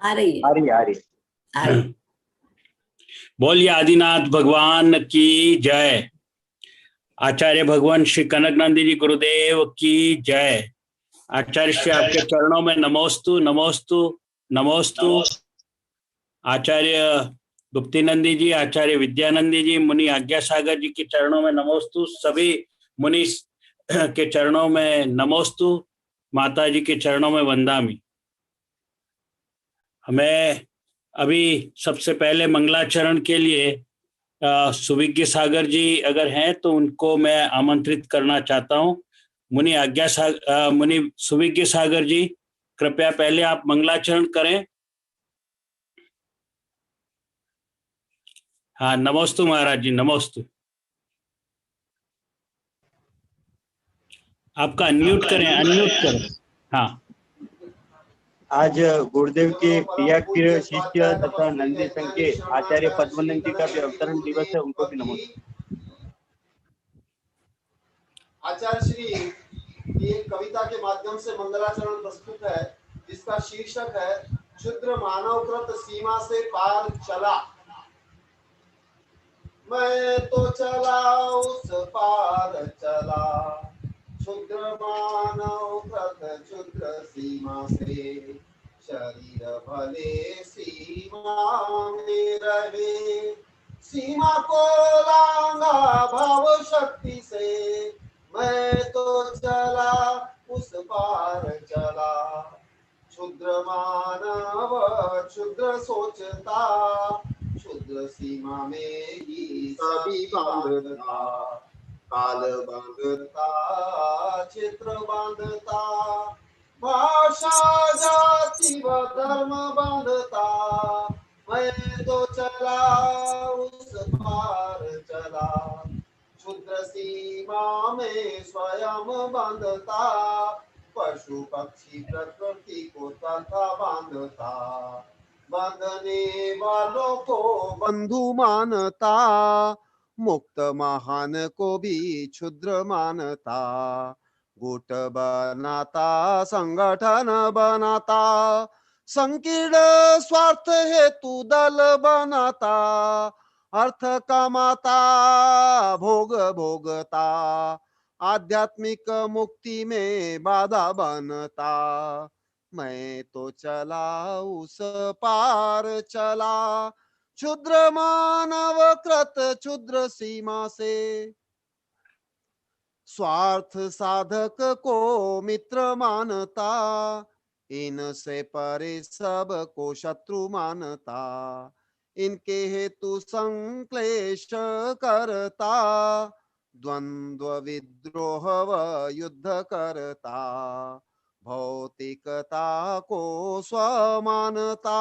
आ रही है। आ रही है, आ रही है। आ रही है। बोलिए आदिनाथ भगवान की जय। आचार्य भगवान श्री कनकनंदी जी गुरुदेव की जय। आचार्य श्री आपके चरणों में नमोस्तु नमोस्तु नमोस्तु। आचार्य गुप्तीनंदी जी, आचार्य विद्यानंदी जी, मुनि आज्ञा सागर जी के चरणों में नमोस्तु। सभी मुनि के चरणों में नमोस्तु। माता जी के चरणों में वंदामि। हमें अभी सबसे पहले मंगलाचरण के लिए सुविज्ञ सागर जी अगर हैं तो उनको मैं आमंत्रित करना चाहता हूं। मुनि सुविज्ञ सागर जी, कृपया पहले आप मंगलाचरण करें। हाँ, नमोस्तु महाराज जी, नमोस्तु। आपका अनम्यूट करें, अनम्यूट करें। हाँ। आज गुरुदेव के प्रिय शिष्य तथा नंदी संघ के आचार्य पद्मनंद जी का भी अवतरण दिवस है, उनको भी नमस्कार। आचार्य श्री की एक कविता के माध्यम से मंगलाचरण प्रस्तुत है, जिसका शीर्षक है क्षुद्र मानवकृत सीमा से पार चला। मैं तो चला उस पार चला, क्षुद्र मानवकृत क्षुद्र सीमा से। शरीर भले सीमा में रहे, सीमा को लांगा भाव शक्ति से। मैं तो चला उस पार चला, क्षुद्र मानव क्षुद्र सोचता, क्षुद्र सीमा में ही सभी बांधता। काल बांधता, चित्र बांधता, भाषा जाति व धर्म बांधता। मैं तो चला उस पार चला, क्षुद्र सीमा में स्वयं बांधता। पशु पक्षी प्रकृति को तथा बांधता, बांधने वालों को बंधु मानता। मुक्त महान को भी क्षुद्र मानता, गुट बनाता संगठन बनाता। संकीर्ण स्वार्थ हेतु दल बनाता, अर्थ कमाता भोग भोगता। आध्यात्मिक मुक्ति में बाधा बनता। मैं तो चला उस पार चला, क्षुद्र मानव कृत क्षुद्र सीमा से। स्वार्थ साधक को मित्र मानता, इनसे परे सब को शत्रु मानता। इनके हेतु संक्लेश करता, द्वंद्व विद्रोह व युद्ध करता। भौतिकता को स्वमानता,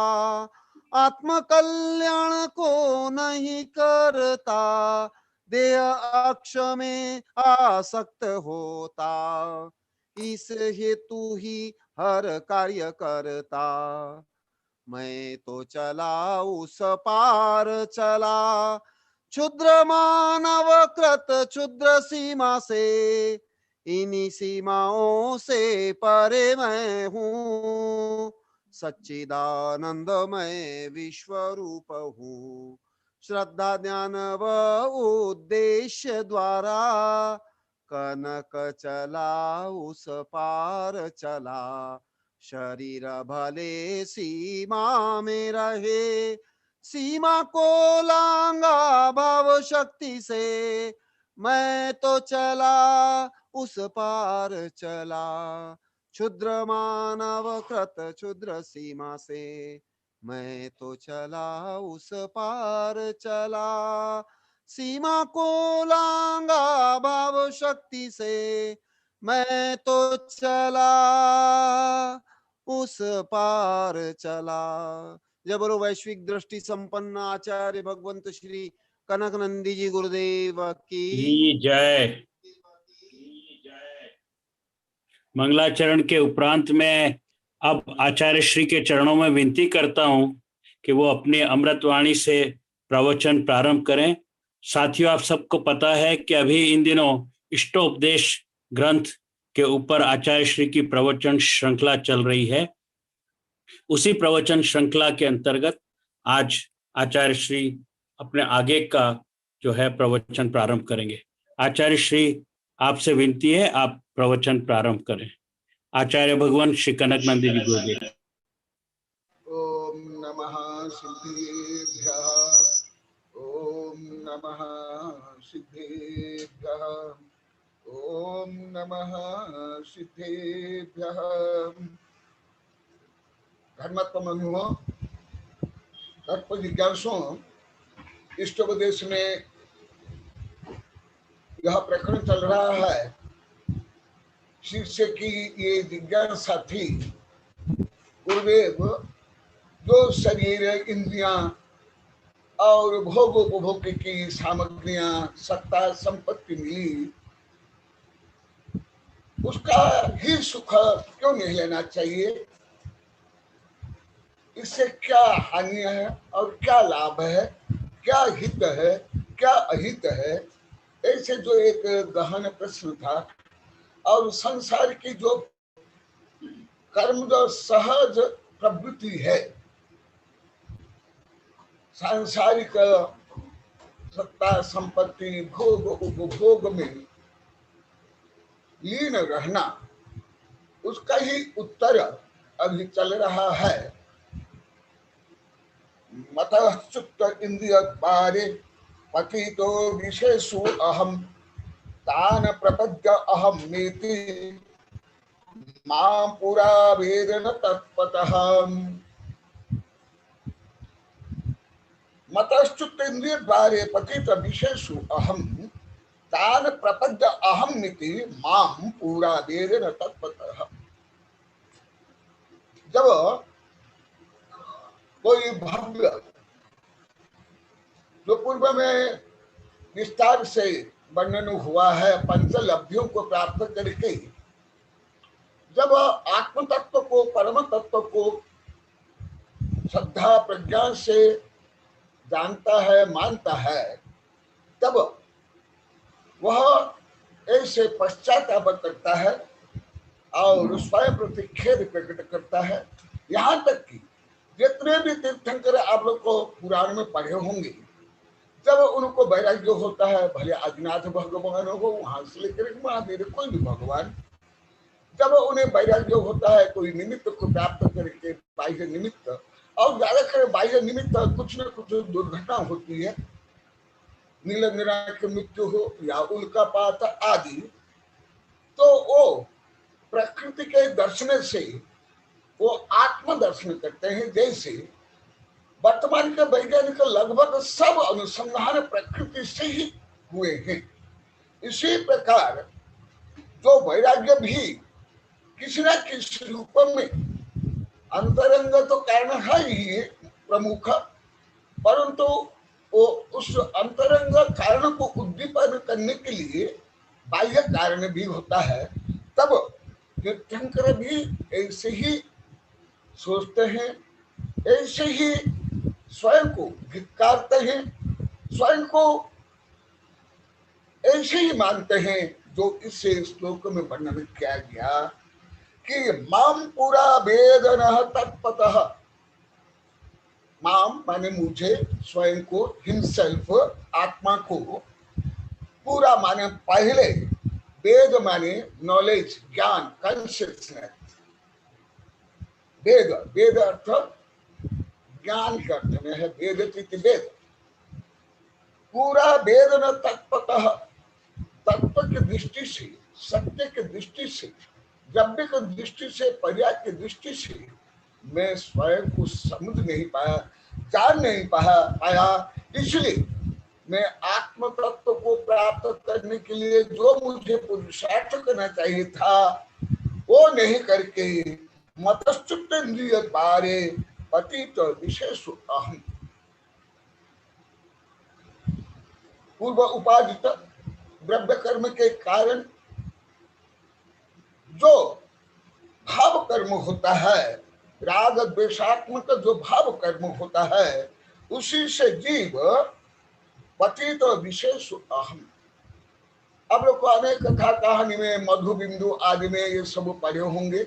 आत्म कल्याण को नहीं करता। देह अक्ष में आसक्त होता, इस हेतु ही हर कार्य करता। मैं तो चला उस पार चला, क्षुद्र मानव कृत क्षुद्र सीमा से। इन्हीं सीमाओं से परे मैं हूँ, सच्चिदानंदमय विश्व रूप हूँ। श्रद्धा ज्ञान व उद्देश्य द्वारा, कनक चला उस पार चला। शरीर भले सीमा में रहे, सीमा को लांगा भाव शक्ति से। मैं तो चला उस पार चला, क्षुद्र मानव कृत क्षुद्र सीमा से। मैं तो चला उस पार चला, सीमा को लांगा भाव शक्ति से। मैं तो चला उस पार चला। जय बोलो वैश्विक दृष्टि संपन्न आचार्य भगवंत श्री कनकनंदी जी गुरुदेव की जय। मंगलाचरण के उपरांत में अब आचार्य श्री के चरणों में विनती करता हूं कि वो अपनी अमृतवाणी से प्रवचन प्रारंभ करें। साथियों, आप सबको पता है कि अभी इन दिनों इष्टोपदेश ग्रंथ के ऊपर आचार्य श्री की प्रवचन श्रृंखला चल रही है। उसी प्रवचन श्रृंखला के अंतर्गत आज आचार्य श्री अपने आगे का जो है प्रवचन प्रारंभ करेंगे। आचार्य श्री आपसे विनती है, आप प्रवचन प्रारंभ करें। आचार्य भगवान श्री कनकनंदी जी गुरुदेव। ओम नमः सिद्धेभ्यः, ओम नमः सिद्धेभ्यः, ओम नमः सिद्धेभ्यः। धर्मात्मनुओं, तत्व जिज्ञासुओं, इष्टोपदेश में यह प्रकरण चल रहा है शीर्षक की ये जिज्ञासा थी। गुरुदेव जो शरीर, इंद्रियां और भोग उपभोग की सामग्रियां, सत्ता, संपत्ति मिली, उसका ही सुख क्यों नहीं लेना चाहिए? इससे क्या हानि है और क्या लाभ है, क्या हित है, क्या अहित है? ऐसे जो एक गहन प्रश्न था। और संसार की जो कर्म, जो सहज प्रवृत्ति है, सांसारिक सत्ता, संपत्ति, भोग उपभोग में लीन रहना, उसका ही उत्तर अभी चल रहा है। मतश्चुत इंद्रिय बारे पतितो विशेषु अहम तान प्रपद्य अहम मेति मां पुरा वेदन तत्पतः। मतश्चुत इंद्रिय बारे पतित विशेषु अहम तान प्रपद्य अहम मिति मां पुरा वेदन तत्पतः। जब कोई भव्य, जो पूर्व में विस्तार से वर्णन हुआ है, पंचलब्धियों को प्राप्त करके जब आत्म तत्व को, परम तत्व को श्रद्धा प्रज्ञा से जानता है, मानता है, तब वह ऐसे पश्चाताप करता है और स्वयं प्रति खेद प्रकट करता है। यहाँ तक कि जितने भी तीर्थंकर आप लोग को पुराण में पढ़े होंगे, जब उनको वैराग्य होता है, भले आदिनाथ भगवान हो, वहां से लेकर महावीर, कोई भी भगवान, जब उन्हें वैराग्य होता है कोई निमित्त को प्राप्त करके, बाह्य निमित्त, और ज्यादातर बाह्य निमित्त कुछ न कुछ दुर्घटना होती है, नीलंजना की मृत्यु हो या उल्कापात आदि, तो वो प्रकृति के दर्शन से वो आत्म दर्शन करते हैं। जैसे वर्तमान के वैज्ञानिक लगभग सब अनुसंधान प्रकृति से ही हुए हैं, इसी प्रकार जो वैराग्य भी किसी न किसी रूप में, अंतरंग तो कारण है ही प्रमुख, परंतु वो उस अंतरंग कारण को उद्दीपन करने के लिए बाह्य कारण भी होता है। तब तीर्थंकर भी ऐसे ही सोचते हैं, ऐसे ही स्वयं को धिक्कारते हैं, स्वयं को ऐसे ही मानते हैं जो इस श्लोक में वर्णन किया गया कि माम पूरा वेदन तत्पतः। माम माने मुझे, स्वयं को, हिमसेल्फ, आत्मा को, पूरा माने पहले, वेद माने नॉलेज, ज्ञान, कॉन्शियसनेस। वेद, वेद अर्थ ज्ञान के अर्थ में है, वेद चित वेद। पूरा वेद न तत्पतः, तत्व की दृष्टि से, सत्य की दृष्टि से, द्रव्य की दृष्टि से, पर्याय की दृष्टि से मैं स्वयं को समझ नहीं पाया, जान नहीं पाया। इसलिए मैं आत्म तत्व को प्राप्त करने के लिए जो मुझे पुरुषार्थ करना चाहिए था, वो नहीं करके मतश्चुत इंद्रिय बारे पतित विशेष अहम, पूर्व उपादित द्रव्य कर्म के कारण जो भाव कर्म होता है, राग द्वेषात्मक जो भाव कर्म होता है, उसी से जीव पतित विशेष अहम। अब लोग अनेक कथा कहानी में, मधु बिंदु आदि में ये सब पढ़े होंगे।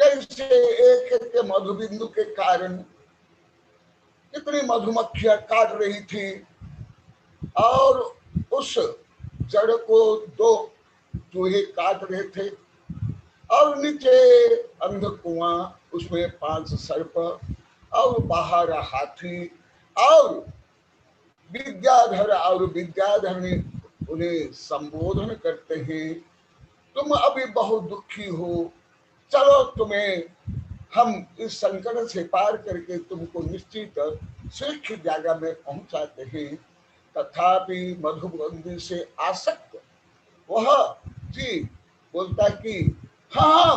कैसे एक एक के मधु बिंदु के कारण कितनी मधुमक्खियां काट रही थी और उस जड़ को दो चूहे काट रहे थे और नीचे अंध कुआं, उसमें 5 सर्प और बाहर हाथी और विद्याधर, और विद्याधर ने उन्हें संबोधन करते हैं, तुम अभी बहुत दुखी हो, चलो तुम्हें हम इस संकट से पार करके तुमको निश्चित श्रेष्ठ जगह में पहुंचाते हैं। तथापि मधुबंदी से आसक्त वह जी बोलता कि हाँ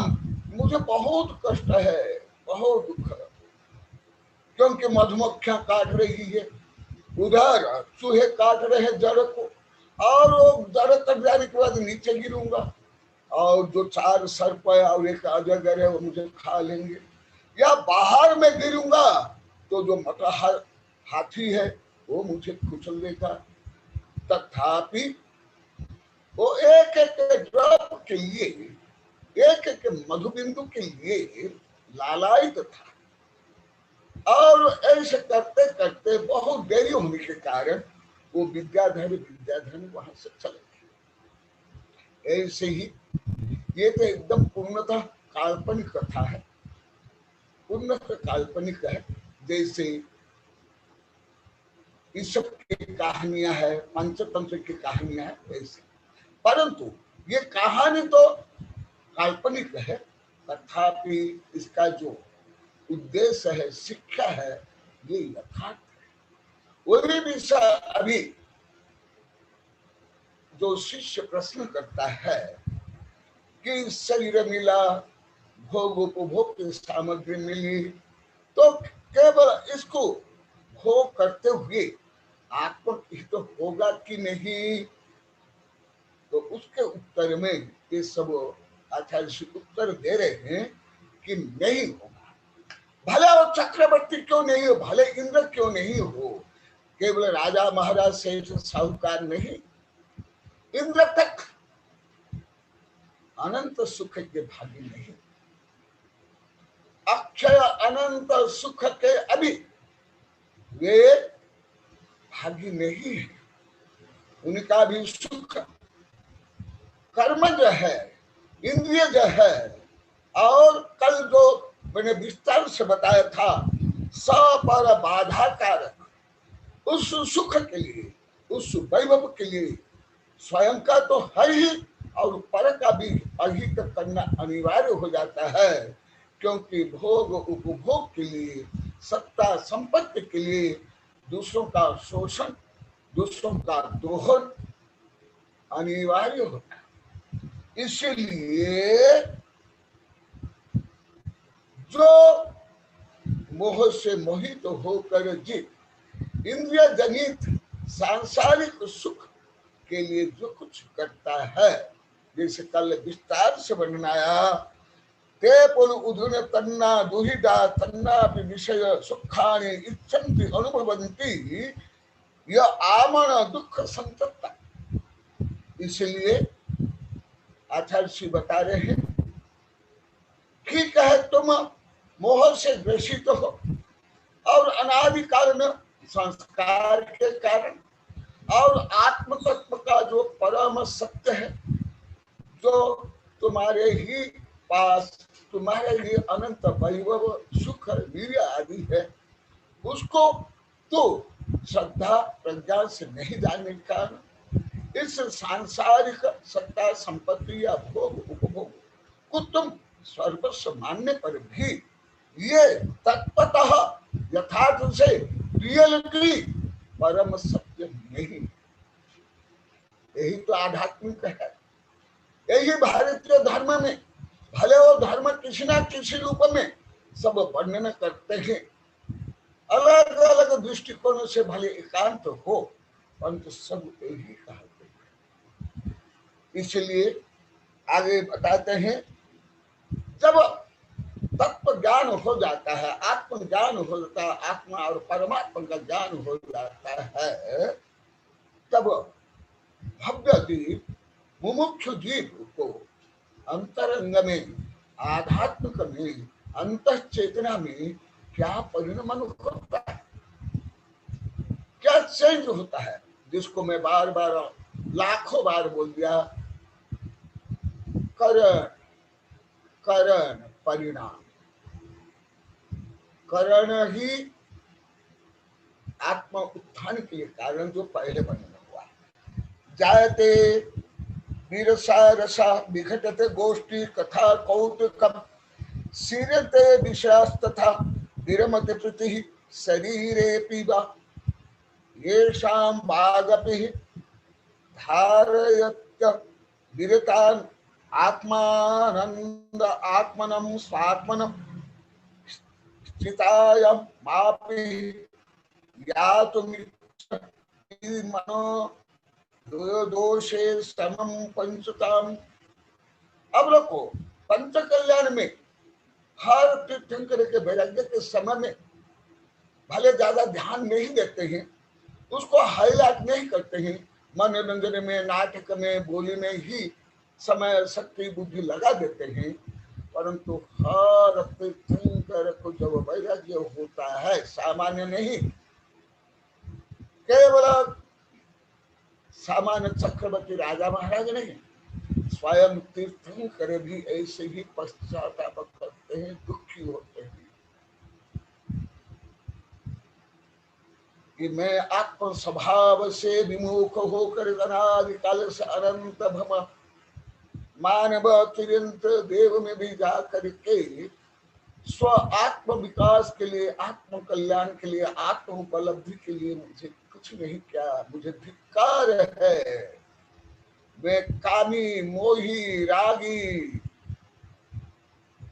मुझे बहुत कष्ट है, बहुत दुख है, क्योंकि मधुमक्खियां काट रही है, उधर चूहे काट रहे हैं जड़ को, और वो जड़ कट जाने के बाद नीचे गिरूंगा और जो 4 सर्प है और एक अजगर है वो मुझे खा लेंगे, या बाहर में गिरूंगा तो जो मटहर हाथी है वो मुझे कुचल देगा। तथापि वो एक एक ड्रॉप के लिए, एक एक मधुबिंदु के लिए लालायित था और ऐसे करते करते बहुत देरी होने के कारण वो विद्याधर वहां से चले गए। ऐसे ही ये तो एकदम पूर्णतः काल्पनिक कथा है, पूर्णतः काल्पनिक है, जैसे ईसप की कहानियां है, पंचतंत्र की कहानियां है वैसे, परंतु ये कहानी तो काल्पनिक है, तथापि इसका जो उद्देश्य है, शिक्षा है, ये यथार्थ है। वही विषय अभी जो शिष्य प्रश्न करता है कि शरीर मिला, भोग उपभोग की सामग्री मिली, तो केवल इसको भोग करते हुए आत्महित तो होगा कि नहीं, तो उसके उत्तर में ये सब आचार्य उत्तर दे रहे हैं कि नहीं होगा। भले वो चक्रवर्ती क्यों नहीं हो, भले इंद्र क्यों नहीं हो, केवल राजा महाराज सेठ साहूकार नहीं, इंद्र तक अनंत सुख के भागी नहीं, अक्षय अनंत सुख के अभी वे भागी नहीं है। उनका भी सुख कर्म जो है, इंद्रिय जो है, और कल जो मैंने विस्तार से बताया था सपर बाधा कारक, उस सुख के लिए, उस वैभव के लिए स्वयं का तो है ही और पर का भी अहित करना अनिवार्य हो जाता है, क्योंकि भोग उपभोग के लिए, सत्ता संपत्ति के लिए दूसरों का शोषण, दूसरों का दोहन अनिवार्य होता है। इसलिए जो मोह से मोहित होकर जीव इंद्रिय जनित सांसारिक सुख के लिए जो कुछ करता है, जैसे कल विस्तार से बनाया, ते पुल उधुन तन्ना दुहिदा तन्ना विषय सुखानि इच्छन्ति अनुभवन्ति यह आमन दुख संतप्ता। इसलिए आचार्य श्री बता रहे हैं, ठीक है तुम मोह से ग्रसित हो और अनादिकाल में संस्कार के कारण और आत्म तत्व का जो परम सत्य है, जो तुम्हारे ही पास, तुम्हारे ही अनंत वैभव सुख वीर्य आदि है, उसको तो श्रद्धा प्रज्ञा से नहीं जानने के कारण इस सांसारिक सत्ता संपत्ति या भोग उपभोग को तुम सर्वस्व मानने पर भी ये तत्वतः यथार्थ से रियलिटी परम सत्य नहीं। यही तो आध्यात्मिक है, यही भारतीय धर्म में, भले वो धर्म किसी न किसी रूप में सब वर्णन करते हैं, अलग अलग दृष्टिकोण से भले एकांत हो, परंतु सब यही कहते हैं। इसलिए आगे बताते हैं, जब तत्व ज्ञान हो जाता है, आत्म ज्ञान हो जाता है, आत्मा और परमात्मा का ज्ञान हो जाता है, तब भव्य जीव, मुमुक्षु जीव को अंतरंग में आध्यात्मिक में, अंतः चेतना में क्या परिणाम होता है, क्या चेंज होता है, जिसको मैं बार बार लाखों बार बोल दिया, करण करण परिणाम। करण ही आत्मा उत्थान के लिए कारण जो पहले वर्णन हुआ। जायते वीरसा रसा विघटते गोष्ठी कथा कौतुकम सीरते विषयास्तथा विरमते प्रति शरीरे पीवा येषां वागपि धारयत्य विरतान आत्मानंद आत्मनं स्वात्मनं स्थितायं मापि यातुमिच्छति मनो दोषे समं पंचताम। अब लोगों पंच कल्याण में हर तीर्थंकर के वैराग्य के समय में भले ज्यादा ध्यान नहीं देते हैं, उसको हाईलाइट नहीं करते हैं, मनोरंजन में, नाटक में, बोली में ही समय शक्ति बुद्धि लगा देते हैं, परंतु हर तीर्थंकर को जब वैराग्य होता है, सामान्य नहीं, केवल सामान्य चक्रवर्ती राजा महाराज नहीं, स्वयं तीर्थंकर भी ऐसे ही पश्चाताप करते हैं, दुखी होते हैं कि मैं आत्म स्वभाव से विमुख होकर अनादिकाल से अनंत भम मानव तिरंत देव में भी जा करके स्व आत्म विकास के लिए, आत्म कल्याण के लिए, आत्म उपलब्धि के लिए मुझे कुछ नहीं किया, मुझे धिक्कार है, मैं कामी मोही रागी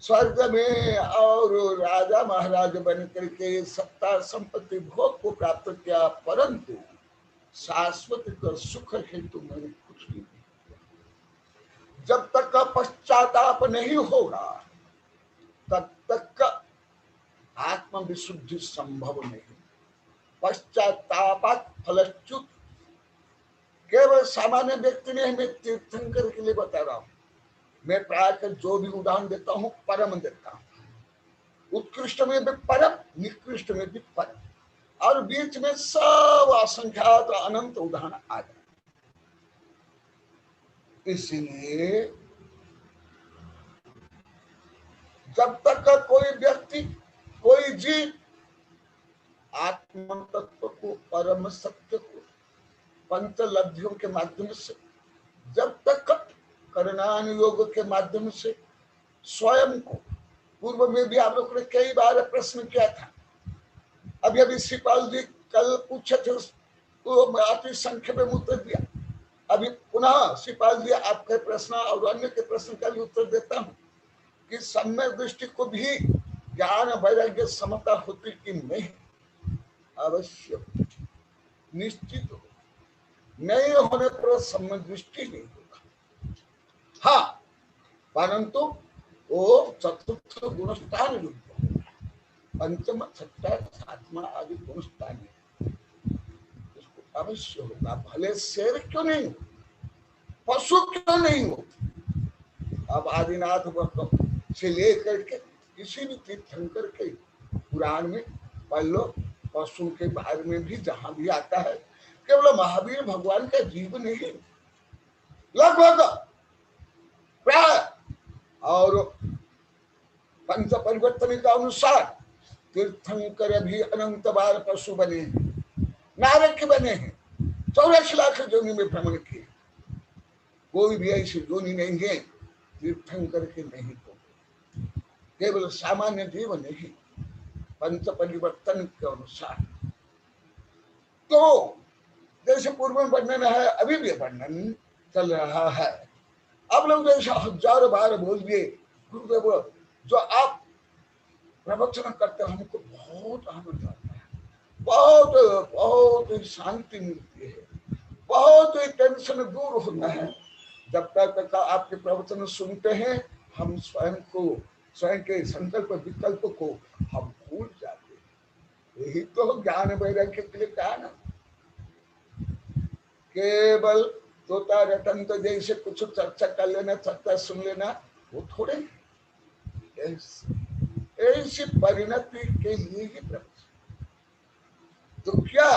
स्वर्ग में और राजा महाराज बन करके सत्ता संपत्ति भोग को प्राप्त किया, परंतु शाश्वत का सुख हेतु मैंने कुछ नहीं किया। जब तक का पश्चाताप नहीं होगा तब तक का आत्म विशुद्धि संभव नहीं। पश्चातापात फलच्युत, केवल सामान्य व्यक्ति ने, मैं तीर्थंकर के लिए बता रहा हूं, मैं प्राय जो भी उदाहरण देता हूं परम देता हूं, उत्कृष्ट में भी परम, निकृष्ट में भी परम, और बीच में सब असंख्यात अनंत उदाहरण आ जाए। इसलिए जब तक का कोई व्यक्ति, कोई जीव आत्म तत्व को, परम सत्य को पंचलब्धियों के माध्यम से, जब तक करणानुयोग के माध्यम से स्वयं को, पूर्व में भी आप लोगों ने कई बार प्रश्न किया था, अभी अभी शिपाल जी कल पूछे थे, तो मैं अति संख्या में उत्तर दिया, अभी पुनः शिपाल जी आपके प्रश्न और अन्य के प्रश्न का भी उत्तर देता हूं कि सम्यक दृष्टि को भी ज्ञान वैराग्य समता होती कि नहीं, अवश्य निश्चित हो, नहीं होने पर सम्यक दृष्टि नहीं होगा। हाँ, परंतु वो चतुर्थ गुणस्थान युक्त होगा, पंचम छठा सातवां आदि गुणस्थान इसको अवश्य होगा, भले शेर क्यों नहीं हो, पशु क्यों नहीं हो। अब आदिनाथ से लेकर के किसी भी तीर्थंकर के पुराण में पढ़ लो, पशु के बारे में भी जहां भी आता है, केवल महावीर भगवान का जीव नहीं, लगभग प्राय और पंच परिवर्तन के अनुसार तीर्थंकर भी अनंत बार पशु बने हैं, नारक बने हैं, 84 लाख जोनि में भ्रमण किए, कोई भी ऐसी जोनि नहीं है तीर्थंकर के नहीं हो, केवल सामान्य जीव नहीं, पंच परिवर्तन के अनुसार। तो जैसे पूर्व में वर्णन है, अभी भी वर्णन चल रहा है। अब लोग जैसा हजारों बार बोल दिए, गुरुदेव जो आप प्रवचन करते हो हमको बहुत आनंद आता है, बहुत बहुत शांति मिलती है, बहुत टेंशन दूर होता है। जब तक आपके प्रवचन सुनते हैं हम स्वयं को, स्वयं के संकल्प विकल्प को हम भूल जाते हैं। यही तो ज्ञान वैराग्य के लिए कहा ना, केवल तोता रटन तो जैसे कुछ चर्चा कर लेना, चर्चा सुन लेना, वो थोड़े ऐसी परिणति के लिए ही प्रवेश। तो क्या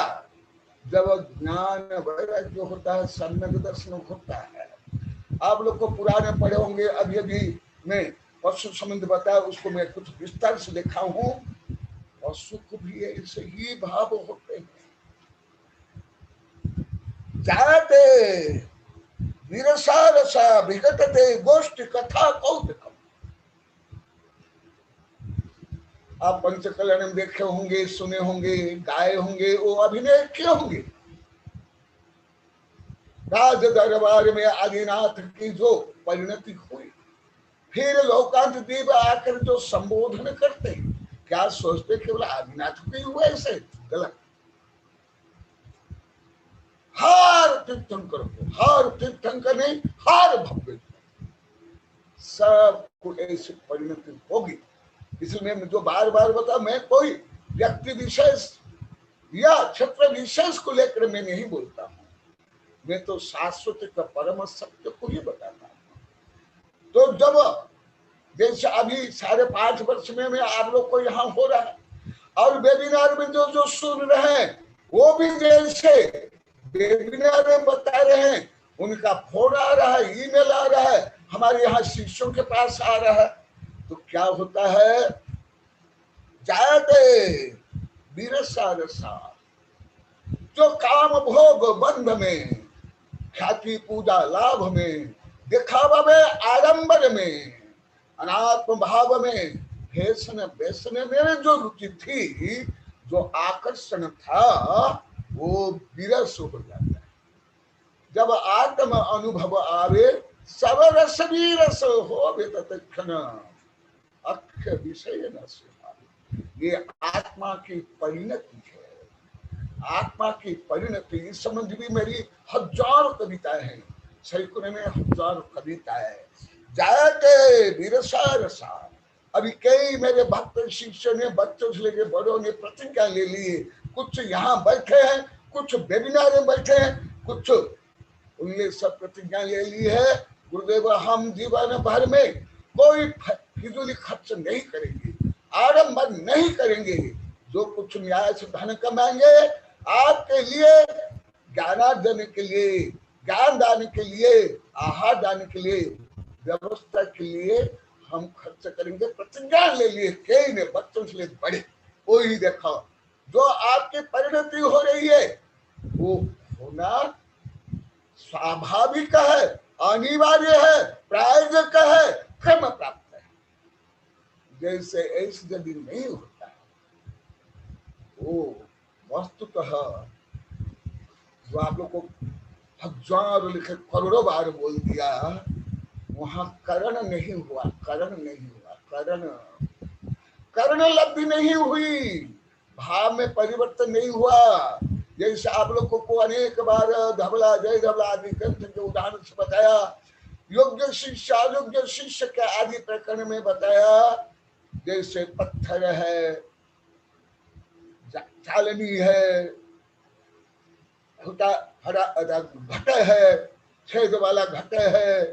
जब ज्ञान वैराग्य होता है, सम्यक दर्शन होता है। आप लोग को पुराने पढ़े होंगे, अभी अभी मैं पशु संबंध बताया, उसको मैं कुछ विस्तार से देखा हूं। पशु को भी ऐसे ही भाव होते हैं। जाते विरसा रसा विकटते गोष्ठ कथा कौतुकम। आप पंचकल्याण में देखे होंगे, सुने होंगे, गाए होंगे, वो अभिनय किए होंगे। राज दरबार में आदिनाथ की जो परिणति हुई, फिर लोकांत देव आकर जो संबोधन करते, क्या सोचते केवल आदिनाथ को ही हुआ? ऐसे गलत। हर तीर्थंकर को, हर तीर्थंकर नहीं, हर भव्य सबको ऐसी परिणति होगी। इसलिए मैं जो बार बार बता, मैं कोई व्यक्ति विशेष या क्षेत्र विशेष को लेकर मैं नहीं बोलता हूं, मैं तो शाश्वत का परम सत्य को ही बताता हूं। तो जब जैसे अभी 5.5 वर्ष में आप लोग को यहाँ हो रहा है, और वेबिनार में जो जो सुन रहे हैं, वो भी जैसे वेबिनार में बता रहे हैं, उनका फोन आ रहा है, ईमेल आ रहा है, हमारे यहाँ शिष्यों के पास आ रहा है। तो क्या होता है? जाते विरसा रसा, जो काम भोग बंध में, ख्याति पूजा लाभ में, दिखावा में, आडंबर में, अनात्म भाव में, फैशन वैसन में जो रुचि थी, जो आकर्षण था, वो विरस हो जाता है। जब आत्म अनुभव आवे, सब रस भी रस हो तत्क्षण अक्ष विषय न सुहावे। ये आत्मा की परिणति है। आत्मा की परिणति इस संबंध भी मेरी हजारों कविताएं हैं, सैकड़ों में हजारों कविताएं। जाते विरसा रसा। अभी कई मेरे भक्त शिष्य ने, बच्चों से लेकर बड़ों ने प्रतिज्ञा ले ली। कुछ यहाँ बैठे हैं, कुछ वेबिनार में बैठे हैं, कुछ उनने सब प्रतिज्ञा ले ली है, गुरुदेव हम जीवन भर में कोई फिजूली खर्च नहीं करेंगे, आडंबर नहीं करेंगे। जो कुछ न्याय से धन कमाएंगे, आपके लिए ज्ञानार्जन के लिए, ज्ञान दान के लिए, आहार दान के लिए, व्यवस्था के लिए हम खर्च करेंगे। प्रतिज्ञा ले लिए कई ने, बच्चों से ले बड़े। वो ही देखो, जो आपकी परिणति हो रही है, वो होना स्वाभाविक है, अनिवार्य है, प्रायोजक है, क्रम प्राप्त है। जैसे ऐसे यदि नहीं होता, वो वस्तुतः जो आप लोग को हजारों लिखे, करोड़ों बार बोल दिया, वहां करण नहीं हुआ, करण नहीं हुआ, करण लब्धि नहीं हुई, भाव में परिवर्तन नहीं हुआ। जैसे आप लोगों को अनेक बार धवला, जय धवला आदि ग्रंथ के उदाहरण से बताया, योग्य शिष्य अयोग्य शिष्य के आदि प्रकरण में बताया। जैसे पत्थर है, चालनी है, घट है, छेद वाला घट है,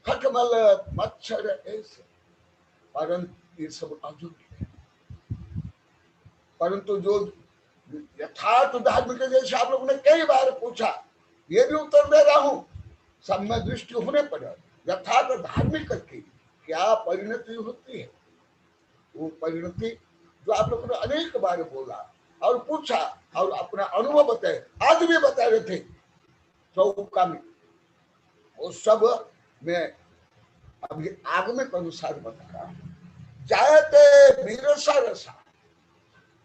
खटमल, मच्छर, ऐसे। परंतु ये सब अयोग्य है। परंतु जो यथार्थ धार्मिक, जैसे आप लोगों ने कई बार पूछा, ये भी उत्तर दे रहा हूं, सब में दृष्टि होने पर यथार्थ धार्मिक की क्या परिणति होती है, वो परिणति जो आप लोगों ने अनेक बार बोला और पूछा और अपना अनुभव बताए, आज भी बता रहे थे चौका में, वो सब मैं अभी आगम के अनुसार बता रहा हूं। जायते विरसा रसा,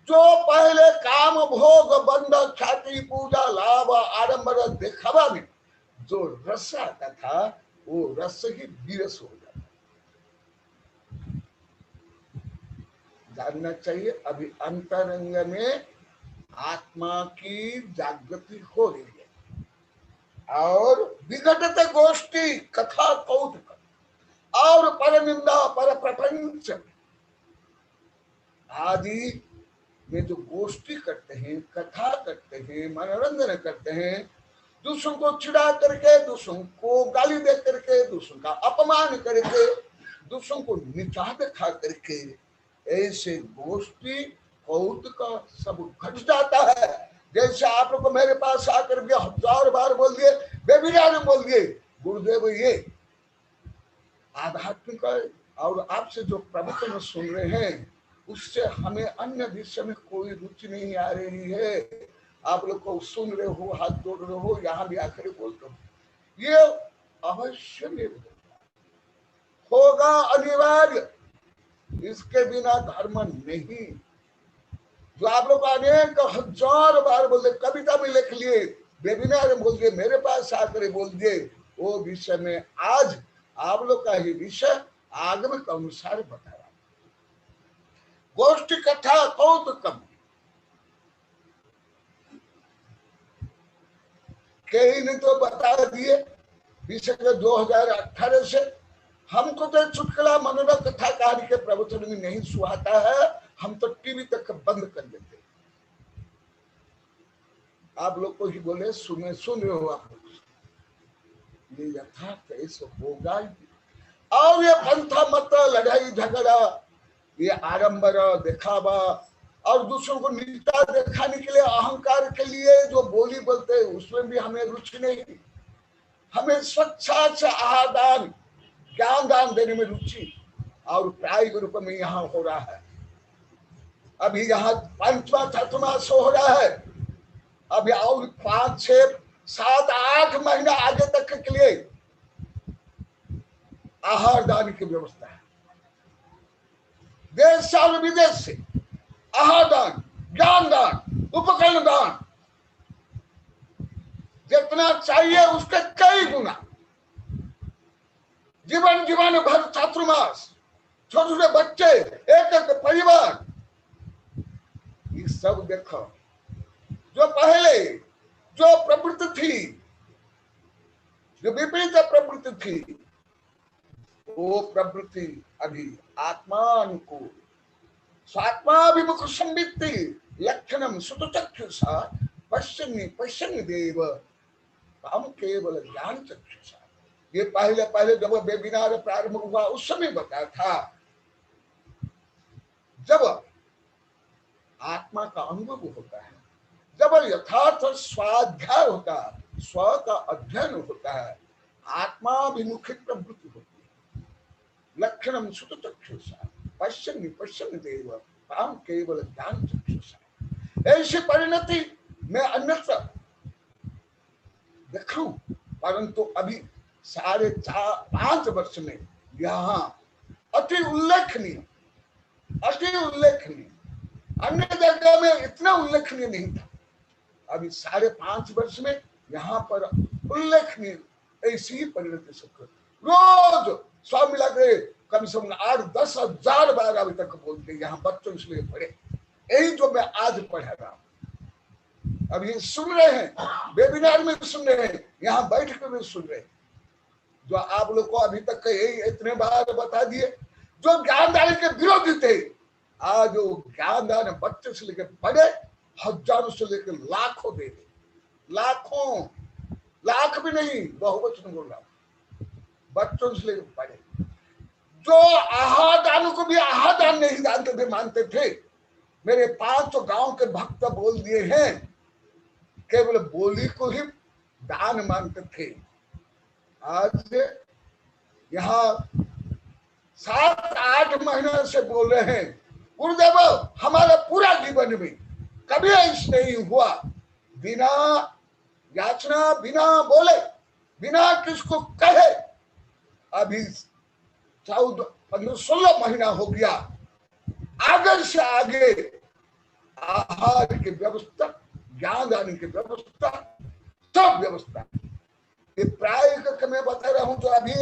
जो पहले काम भोग बंध ख्याति पूजा लाभ आडंबर दिखावा में जो रस आता था, वो रस ही विरस हो जाता। जानना चाहिए, अभी अंतरंग में आत्मा की जागृति हो रही है, और विघटते गोष्ठी कथा कौतुक और पर निंदा पर प्रपंच आदि में जो गोष्ठी करते हैं, कथा करते हैं, मनोरंजन करते हैं, दूसरों को चिढ़ा करके, दूसरों को गाली दे करके, दूसरों का अपमान करके, दूसरों को नीचा दिखा करके ऐसे गोष्ठी कौतुक सब घट जाता है। जैसे आप लोग मेरे पास आकर के 1000 बार बोल दिए, बेबीरान बोल दिए गुरुदेव ये आध्यात्मिक और आपसे जो प्रवचन सुन रहे हैं उससे हमें अन्य विषय में कोई रुचि नहीं आ रही है। आप लोग को सुन रहे हो, हाथ जोड़ रहे हो, यहाँ भी आकर बोलते हो, ये अवश्य में होगा, अनिवार्य, इसके बिना धर्म नहीं। जो आप लोग अनेक 1000 बार बोल दिए, कविता में लिख लिए, वेबिनार में बोल दिए, मेरे पास आकर बोल दिए, वो विषय में आज आप लोग का ही विषय आगम के अनुसार बता रहा। गोष्ठी कथा कौतुकम, कई ने तो बता दिए विषय 2018 से। हमको तो चुटकुला मनोरम कथा कहानी के प्रवचन में नहीं सुहाता है, हम तो टीवी तक बंद कर देते। आप लोग को ही बोले सुन रहे हो आप लोग, ये यथार्थ ऐसे होगा। और ये पंथा मत, लड़ाई झगड़ा, ये आडंबर दिखावा और दूसरों को नीचा दिखाने के लिए, अहंकार के लिए जो बोली बोलते हैं उसमें भी हमें रुचि नहीं। हमें स्वच्छाच आदान, ज्ञान दान देने में रुचि, और प्राय रूप में यहाँ हो रहा है। अभी यहाँ 5वां चतुर्मास हो रहा है, अभी और 5, 6, 7, 8 महीना आगे तक के लिए आहार दान की व्यवस्था है। देश और विदेश से आहार दान, ज्ञान दान, उपकरण दान, जितना चाहिए उसके कई गुना। जीवन भर चातुर्मास, छोटे छोटे बच्चे, एक परिवार, ये सब देखो। जो पहले जो प्रवृत्ति थी, जो विपरीत प्रवृत्ति थी, वो प्रवृत्ति अभी आत्मानुकूल, स्वात्माभिमुख संवित्ति लक्षणम सुतचक्षुषा पश्यन् देव हम केवल ज्ञान चक्षुषा। ये पहले जब वेबिनार प्रारंभ हुआ उस समय बताया था, जब आत्मा का अनुभव होता है, जब यथार्थ स्वाध्याय होता है, स्व का अध्ययन होता है, आत्माभिमुखी प्रवृत्ति होती है। लक्षणम सुतचक्षुषा पश्यन् देव ताम केवल ज्ञान चक्षुषा। ऐसी परिणति में अन्यत्र देखूं, परंतु अभी 4.5 वर्ष में यहाँ अति उल्लेखनीय, अन्य जगह में इतना उल्लेखनीय नहीं था। अभी 5.5 वर्ष में यहाँ पर उल्लेखनीय ऐसी ही परिणति सब रोज सब मिला के कम से कम 8-10 हजार बार अभी तक बोलते यहाँ बच्चों इसलिए पढ़े। यही जो मैं आज पढ़ा रहा हूँ, अभी सुन रहे हैं, वेबिनार में सुन रहे हैं, यहाँ बैठ कर भी सुन रहे हैं। जो आप लोग को अभी तक यही इतने बार बता दिए, जो ज्ञानदान के विरोधी थे, आज वो ज्ञानदान बच्चे से लेकर बड़े, हजारों से लेकर लाखों दे दे, लाखों, लाख भी नहीं, बहुवचन बोल रहा, बच्चों से लेकर बड़े। जो आहादान को भी आहादान नहीं जानते थे, मानते थे, मेरे 5 गांव के भक्त बोल दिए हैं, केवल बोली को ही दान मानते थे। आज यहाँ 7-8 महीने से बोल रहे हैं, गुरुदेव हमारा पूरा जीवन में कभी ऐसा नहीं हुआ, बिना याचना, बिना बोले, बिना किसको कहे। अभी 14-15-16 महीना हो गया, आगे से आगे आहार की व्यवस्था, ज्ञान दान की व्यवस्था, सब व्यवस्था। ये प्रायोगिक मैं बता रहा हूं, जो अभी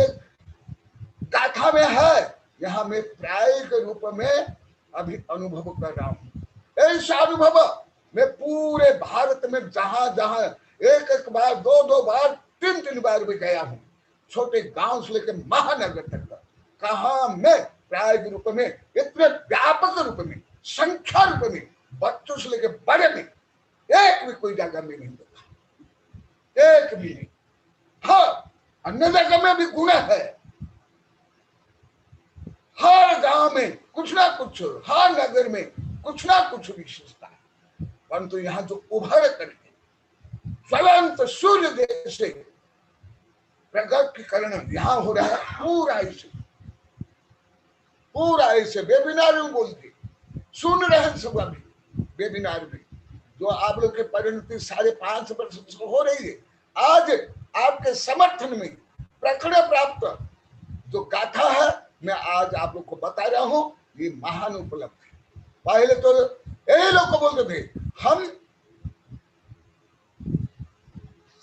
गाथा में है, यहाँ मैं प्रायोगिक रूप में अभी अनुभव कर रहा हूं। ऐसा अनुभव मैं पूरे भारत में जहां जहां 1 बार, 2 बार, 3 बार भी गया हूं, छोटे गांव से लेकर महानगर तक, कहा मैं प्रायोगिक रूप में, इतने व्यापक रूप में, संख्या रूप में, बच्चों से लेकर बड़े में, एक भी कोई जगह में नहीं देखा, एक भी नहीं। हाँ, अन्य जगह में भी गुण है, हर गांव में कुछ ना कुछ, हर नगर में कुछ ना कुछ विशेषता है, परंतु यहाँ जो उभर करके ज्वलंत सूर्य देश से प्रगटीकरण यहाँ हो रहा है, पूरा ऐसे वेबिनार में बोलते सुन रहे हैं सब अभी वेबिनार में, जो आप लोग के परिणति 5.5 वर्ष से हो रही है, आज आपके समर्थन में प्रकट प्राप्त जो गाथा है, मैं आज आप लोग को बता रहा हूं, ये महान उपलब्धि है। पहले तो यही लोग को बोलते थे, हम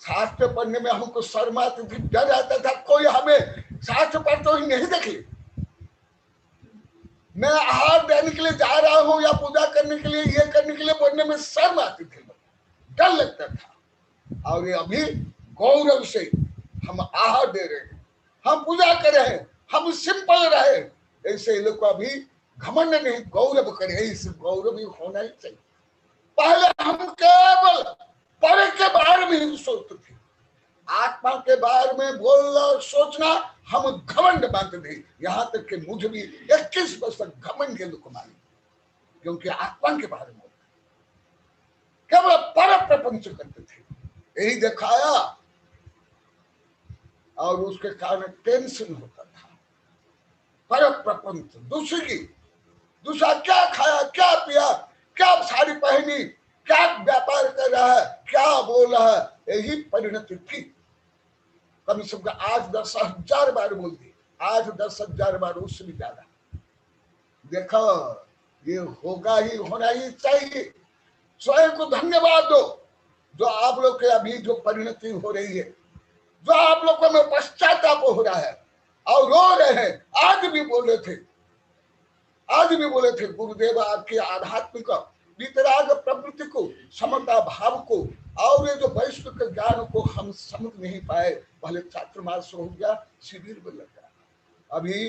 शास्त्र पढ़ने में हमको शर्म आती थी, डर आता था, कोई हमें शास्त्र पढ़ते ही नहीं देखे, मैं आहार देने के लिए जा रहा हूं या पूजा करने के लिए, ये करने के लिए बोलने में शर्म आती थी, डर लगता था। और ये अभी गौरव से हम आहार दे रहे हैं, हम पूजा कर रहे हैं, हम सिंपल रहे, ऐसे लोग को अभी घमंड नहीं, गौरव करें, इस गौरव ही होना ही चाहिए। पहले हम केवल पर के बारे में ही सोचते थे, आत्मा के बारे में बोलना सोचना हम घमंड मानते थे, यहाँ तक कि मुझे भी 21 वर्ष तक घमंड के लोग माने, क्योंकि आत्मा के बारे में केवल पर प्रपंच करते थे, यही दिखाया, और उसके कारण टेंशन होता था। पर प्रपंच, दूसरा क्या खाया, क्या पिया, क्या साड़ी पहनी, क्या व्यापार कर रहा है, क्या बोल रहा है, यही परिणति थी। कम से कम आज 10,000 बार बोल दी, आज 10,000 बार, उससे भी ज्यादा। देखो ये होगा ही, होना ही चाहिए। स्वयं को धन्यवाद दो, जो आप लोग के अभी जो परिणति हो रही है, जो आप लोगों में पश्चाताप हो रहा है और रो रहे हैं। आज भी बोले थे गुरुदेव आपके आध्यात्मिक वितराग प्रवृत्ति को, समता भाव को और ये जो वैश्विक ज्ञान को हम समझ नहीं पाए, पहले चातुर्मास हो गया, शिविर में लग गया, अभी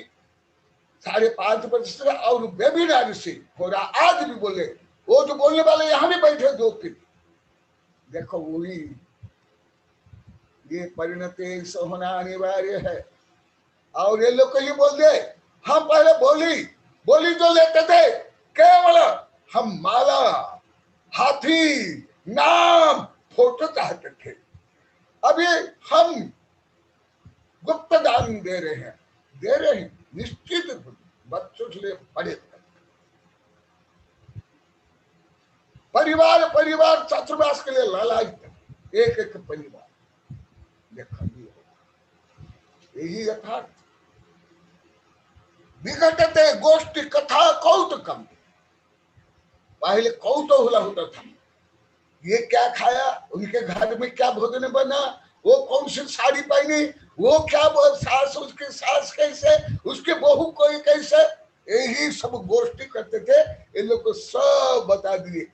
5.5 वर्ष से और वेबिनार से हो रहा। आज भी बोले, वो जो बोलने वाले यहाँ भी बैठे 2-3, देखो वही ये परिणति से होना अनिवार्य है। और ये लोग कहीं बोल दे, हम पहले बोली जो लेते थे, केवल हम माला, हाथी, नाम, फोटो चाहते थे, अभी हम गुप्त दान दे रहे हैं निश्चित, बच्चों से बड़े तक, परिवार चातुर्मास के लिए लालायित, एक परिवार, देखा यही यथार्थ। विघटते गोष्ठी कथा कौतुकम, पहले कौतूहल होता था, ये क्या खाया, उनके घर में क्या भोजन बना, वो कौन सी साड़ी पहनी, वो क्या सास, उसकी सास कैसे, उसके बहू कोई कैसे, यही सब गोष्ठी करते थे। इन लोग को सब बता दिए,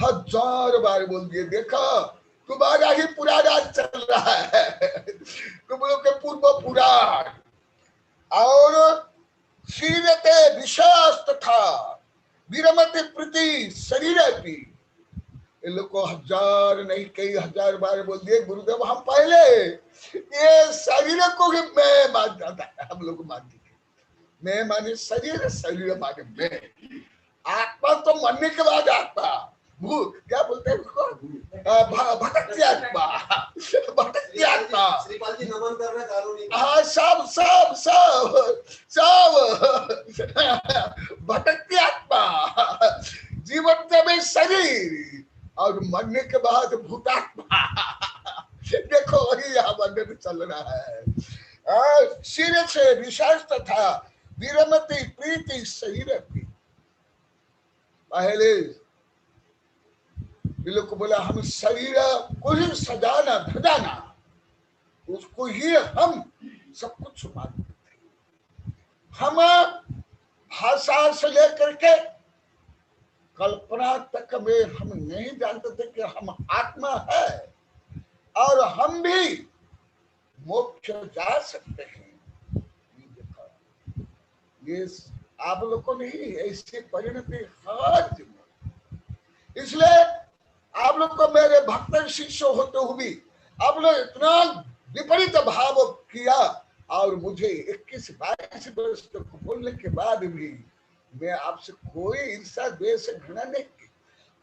1000 बार बोल दिए, देखा तुम्हारा ही पुराना चल रहा है, तुम लोग के पूर्व पुराण। और शीरते विषास तथा विरमते प्रति शरीर भी, इन लोग को 1000 नहीं कई 1000 बार बोल दिए गुरुदेव, हम पहले ये शरीर को भी मैं मानता था, हम लोग मानते थे, मैं माने शरीर, शरीर माने मैं, आत्मा तो मरने के बाद आत्मा, क्या बोलते हैं उसको, भटकती आत्मा, भटकती आत्मा। श्रीपाल जी नमन कर रहे कानूनी, हाँ सब भटकती आत्मा, जीवन में शरीर और मरने के बाद भूतात्मा। देखो वही यहाँ वर्णन चल रहा है। सिर से विशेष तथा विरमती प्रीति शरीर की, पहले लोग को बोला हम शरीर को ही सजाना धजाना, उसको ही हम सब कुछ मानते थे। हम भाषा से लेकर के कल्पना तक में हम नहीं जानते थे कि हम आत्मा है और हम भी मोक्ष जा सकते हैं। ये आप लोग को नहीं, ऐसी परिणति हर दिन। इसलिए आप लोग को मेरे भक्त शिष्य होते हुए भी आप लोग इतना विपरीत भाव किया और मुझे 21-22 वर्ष तक बोलने के बाद भी मैं आपसे कोई ईर्षा द्वेष घृणा नहीं की,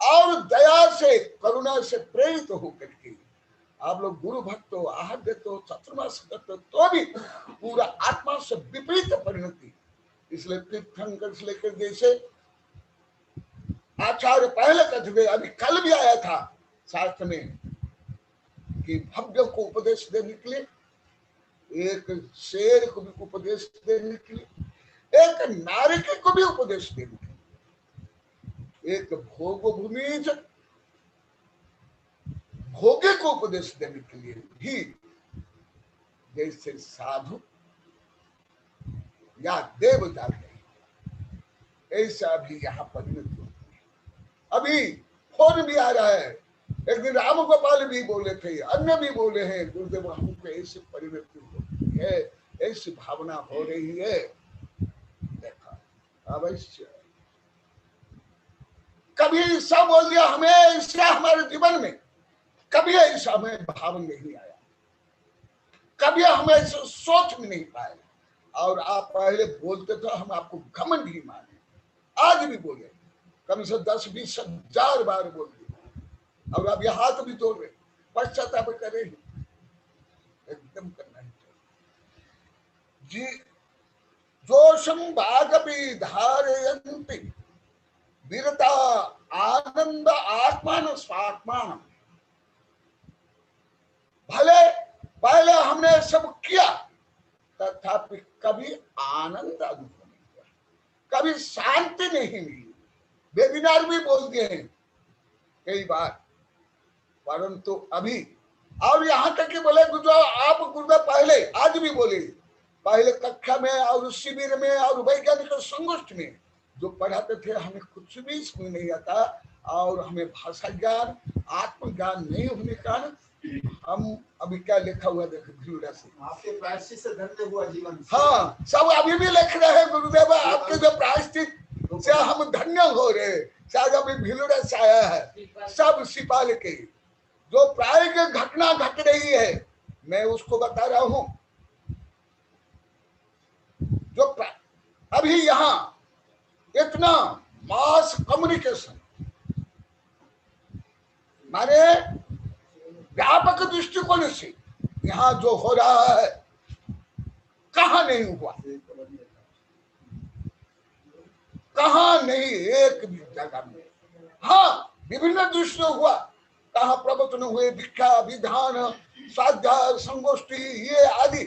और दया से करुणा से प्रेरित होकर के आप लोग गुरु भक्त हो, आहार देते हो, चतुर्मास करते हो, तो भी पूरा आत्मा से विपरीत परिणति। इसलिए तीर्थंकर से लेकर जैसे आचार्य पहले कहते थे, अभी कल भी आया था शास्त्र में कि भव्य को उपदेश देने के लिए, एक शेर को भी उपदेश देने के लिए, एक नारिकी को भी उपदेश देने के लिए, एक भोग भूमि भोगे को उपदेश देने के लिए भी जैसे साधु या देवता ऐसा भी यहाँ परिणत होती है। अभी फोन भी आ रहा है, एक दिन राम गोपाल भी बोले थे, अन्य भी बोले हैं, गुरुदेव हमको ऐसी परिणति होती है, ऐसी भावना हो रही है। देखा अवश्य कभी ऐसा बोल दिया हमें, ऐसा हमारे जीवन में कभी ऐसा हमें भाव नहीं आया, कभी हम ऐसे सोच में नहीं पाए। और आप पहले बोलते तो हम आपको घमंड ही माने, आज भी बोले, कम से 10-20 हजार बार बोल दिए, और अब ये हाथ भी तोड़ रहे, पश्चाताप करे एकदम करना ही चाहिए। जी जोशम भागपि धारयन्ति वीरता आनंद आत्मान स्वात्मान। भले पहले हमने सब किया, तथापि कभी आनंद अनुभव नहीं हुआ, कभी शांति नहीं मिली। वेबिनार भी बोल दिए हैं कई बार, परंतु अभी, और यहाँ तक कि बोले आप गुरुदेव पहले, आज भी बोले, पहले कक्षा में और शिविर में और वैज्ञानिक संगोष्ठी में जो पढ़ाते थे, हमें कुछ भी समझ नहीं आता, और हमें भाषा ज्ञान आत्मज्ञान नहीं होने के कारण हम अभी क्या लिखा हुआ देखो भीलुड़ा से, आपके प्रायश्चित से धन्य हुआ जीवन। हाँ, सब अभी भी लिख रहे हैं गुरुदेव, आपके जो प्रायश्चित से हम धन्य हो रहे। शायद अभी भीलुड़ा से आया है, सब सिपाल के जो प्रायोगिक घटना घट रही है, मैं उसको बता रहा हूं। जो अभी यहाँ इतना मास कम्युनिकेशन माने व्यापक दृष्टिकोण से यहाँ जो हो रहा है, कहाँ नहीं हुआ, कहाँ नहीं, एक भी जगह में। हाँ, विभिन्न दृष्टियों हुआ, कहाँ प्रवचन हुए, दीक्षा विधान स्वाध्याय संगोष्ठी ये आदि,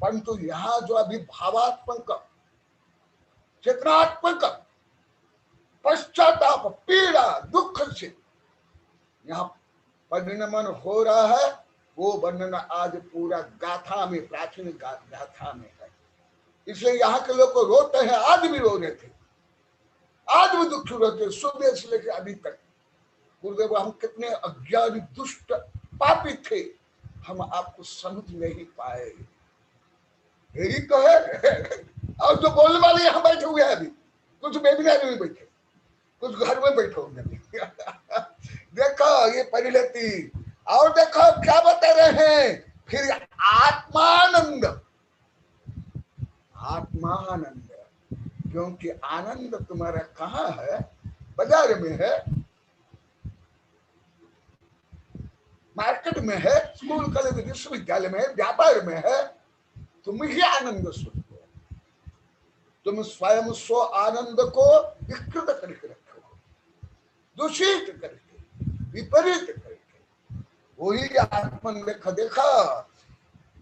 परंतु यहाँ जो अभी भावात्मक चेतनात्मक पश्चाताप पीड़ा दुख से यहाँ परिणमन हो रहा है, वो वर्णन आज पूरा गाथा में, प्राचीन गाथा में है। इसलिए यहाँ के लोग को रोते हैं, आज भी रो रहे थे, आज भी दुख रहते, सुबह से लेकर अभी तक। गुरुदेव हम कितने अज्ञानी दुष्ट पापी थे, हम आपको समझ नहीं पाए, यही तो है। और जो बोलने वाले यहाँ बैठे हुए हैं, अभी कुछ वेबिनार में बैठे, कुछ घर में बैठे होंगे। देखो ये परिणति, और देखो क्या बता रहे हैं फिर, आत्मानंद, आत्मानंद, क्योंकि आनंद तुम्हारा कहाँ है, बाजार में है, मार्केट में है, स्कूल कॉलेज विश्वविद्यालय में है, व्यापार में है, तुम ही आनंद स्वरूप हो। तुम स्वयं स्व आनंद को विकृत करके रखे हो, दूषित करके, विपरीत करके। वही आत्मन देखा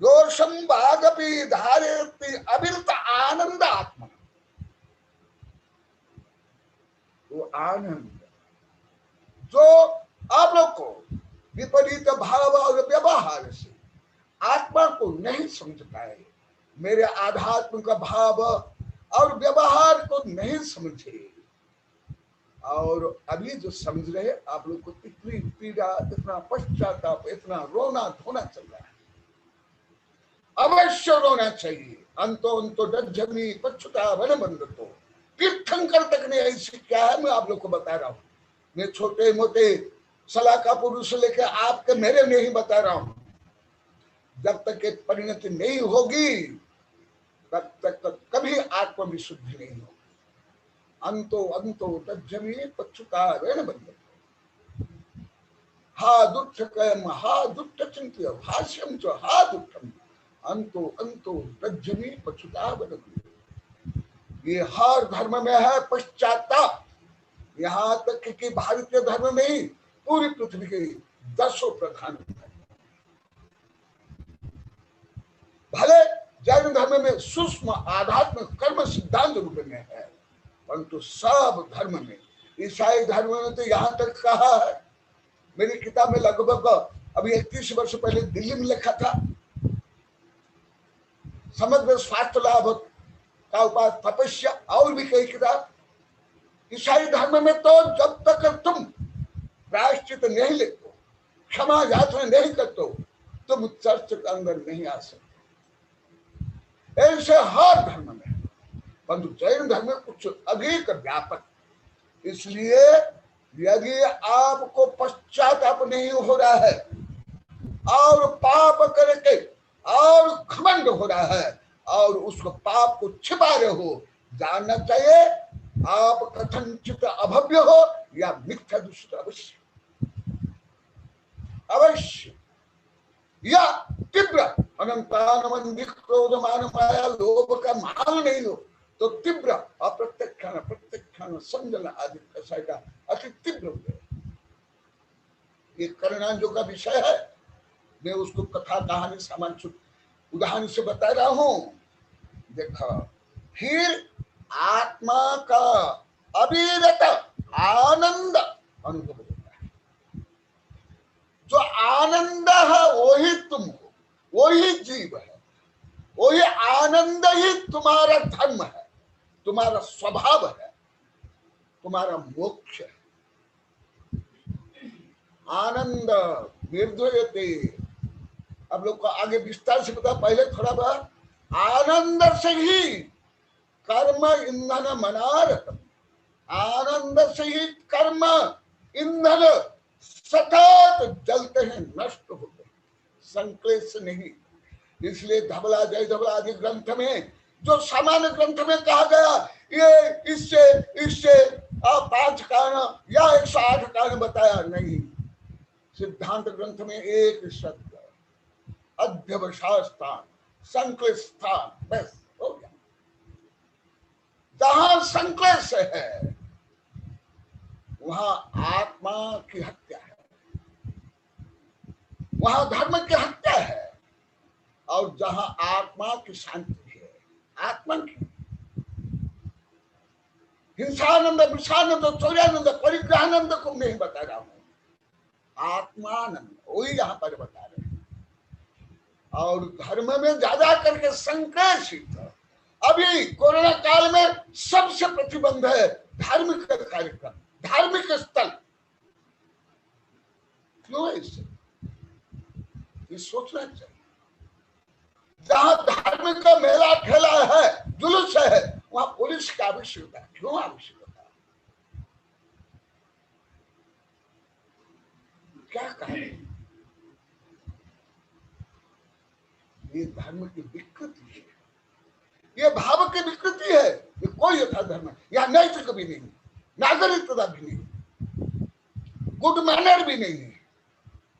दोषम भागपि धारयति अविरत आनंद आत्मा। वो आनंद जो आप लोग को विपरीत भाव और व्यवहार से आत्मा को नहीं समझ पाए, मेरे आध्यात्म का भाव और व्यवहार को नहीं समझे, और अभी जो समझ रहे आप लोग को इतनी पीड़ा, इतना पश्चाताप, इतना रोना धोना चल रहा है, अवश्य रोना चाहिए। अंतो डज्जनी पच्छुता वन बंधतो। तीर्थंकर तक ने ऐसी क्या है, मैं आप लोग को बता रहा हूँ। मैं छोटे मोटे सलाह का पुरुष लेके आपके मेरे नहीं बता रहा हूँ। जब तक ये परिणति नहीं होगी तब तक कभी आत्मविशुद्धि नहीं होगी। अंतो अंतो तज्जमी पच्छुतारेण बंधते हा दुष्ट कर्म हा दुष्ट चिंत्य भाष्यम च हा दुष्टम अंतो अंतो तज्जमी पच्छुतारेण। ये हर धर्म में है पश्चाताप। यहाँ तक कि भारतीय धर्म में ही पूरी पृथ्वी के 10 प्रधान है। भले जैन धर्म में सूक्ष्म आध्यात्म कर्म सिद्धांत रूप में है, परंतु सब धर्म में, ईसाई धर्म में तो यहाँ तक कहा है, मेरी किताब में लगभग अभी 31 वर्ष पहले दिल्ली में लिखा था, समग्र स्वास्थ्य लाभ का उपाय, तपस्या और भी कई किताब। ईसाई धर्म में तो जब तक तुम प्रायश्चित नहीं लेते, क्षमा याचना नहीं करते, तुम चर्च के अंदर नहीं आ सकते। ऐसे हर धर्म में, परंतु जैन धर्म में कुछ अधिक व्यापक। इसलिए यदि आपको पश्चाताप नहीं हो रहा है और पाप करके और घमंड हो रहा है और उसको पाप को छिपा रहे हो, जानना चाहिए आप कथनचित अभव्य हो या मिथ्या दुष्ट अवश्य अवश्य, या तीव्र अनंतानमंदित क्रोधमान माया लोभ का मान नहीं हो तो तीव्र अप्रत्यक्षान संजन आदि कसाय का अति तीव्र हो गया। ये करुणांजो का विषय है, मैं उसको कथा कहानी सामान्य उदाहरण से बता रहा हूं। देखो, फिर आत्मा का अविरत आनंद अनुभव होता है। जो आनंद है वही तुम हो, वही जीव है, वही आनंद ही तुम्हारा धर्म है, तुम्हारा स्वभाव है, तुम्हारा मोक्ष है। आनंद निर्द्वयते, अब लोग को आगे विस्तार से बता, पहले थोड़ा बहुत आनंद से ही कर्म ईंधन मनारत, आनंद से ही कर्म ईंधन सतत जलते हैं, नष्ट होते हैं, संक्लेश नहीं। इसलिए धबला जय धबला आदि ग्रंथ में, जो सामान्य ग्रंथ में कहा गया ये इससे 5 कारण या 108 कारण बताया नहीं। सिद्धांत ग्रंथ में एक शब्द अध्यवसायस्थान, संक्लेश स्थान, बस हो गया। जहां संक्लेश है वहां आत्मा की हत्या है, वहां धर्म की हत्या है, और जहां आत्मा की शांति है, आत्मा की हिंसानंद, विषानंद, चौर्यानंद, परिग्रहानंद को नहीं बता रहा हूं, आत्मानंद वही यहां पर बता रहे हैं। और धर्म में ज्यादा करके संक्लेशित, अभी कोरोना काल में सबसे प्रतिबंध है धार्मिक कार्यक्रम, धार्मिक स्थल। क्यों है इससे? ये सोचना चाहिए। जहां धार्मिक का मेला ठेला है, जुलूस है, वहां पुलिस की आवश्यकता है। क्यों आवश्यकता? क्या कारण? ये धर्म की विकृति है, ये भाव की विकृति है। ये कोई यथा धर्म या नैतिक भी नहीं, नागरिकता भी नहीं, गुड मैनर भी नहीं है।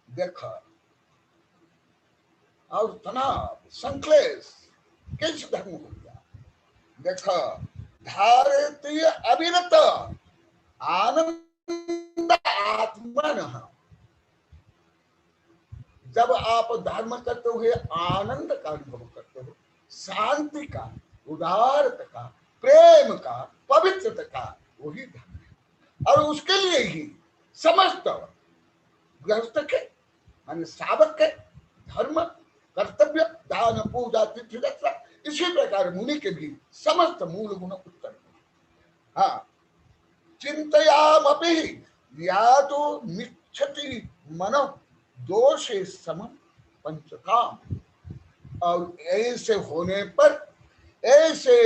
देखो, और तनाव, संक्लेश किस धर्म हो गया? देखो, भारतीय अविरत आनंद आत्मन, जब आप धर्म करते हुए आनंद का अनुभव करते हो, शांति का, उदारता का, प्रेम का, पवित्रता का, वही धर्म है। और उसके लिए ही समस्त गृहस्थ के माने साधक के धर्म, कर्तव्य, दान, पूजा, तिथि यात्रा, इसी प्रकार मुनि के भी समस्त मूल गुण उत्तर। हाँ, चिंतयामपि या तो निच्छति मन दोषे समम पंचकाम, और ऐसे होने पर, ऐसे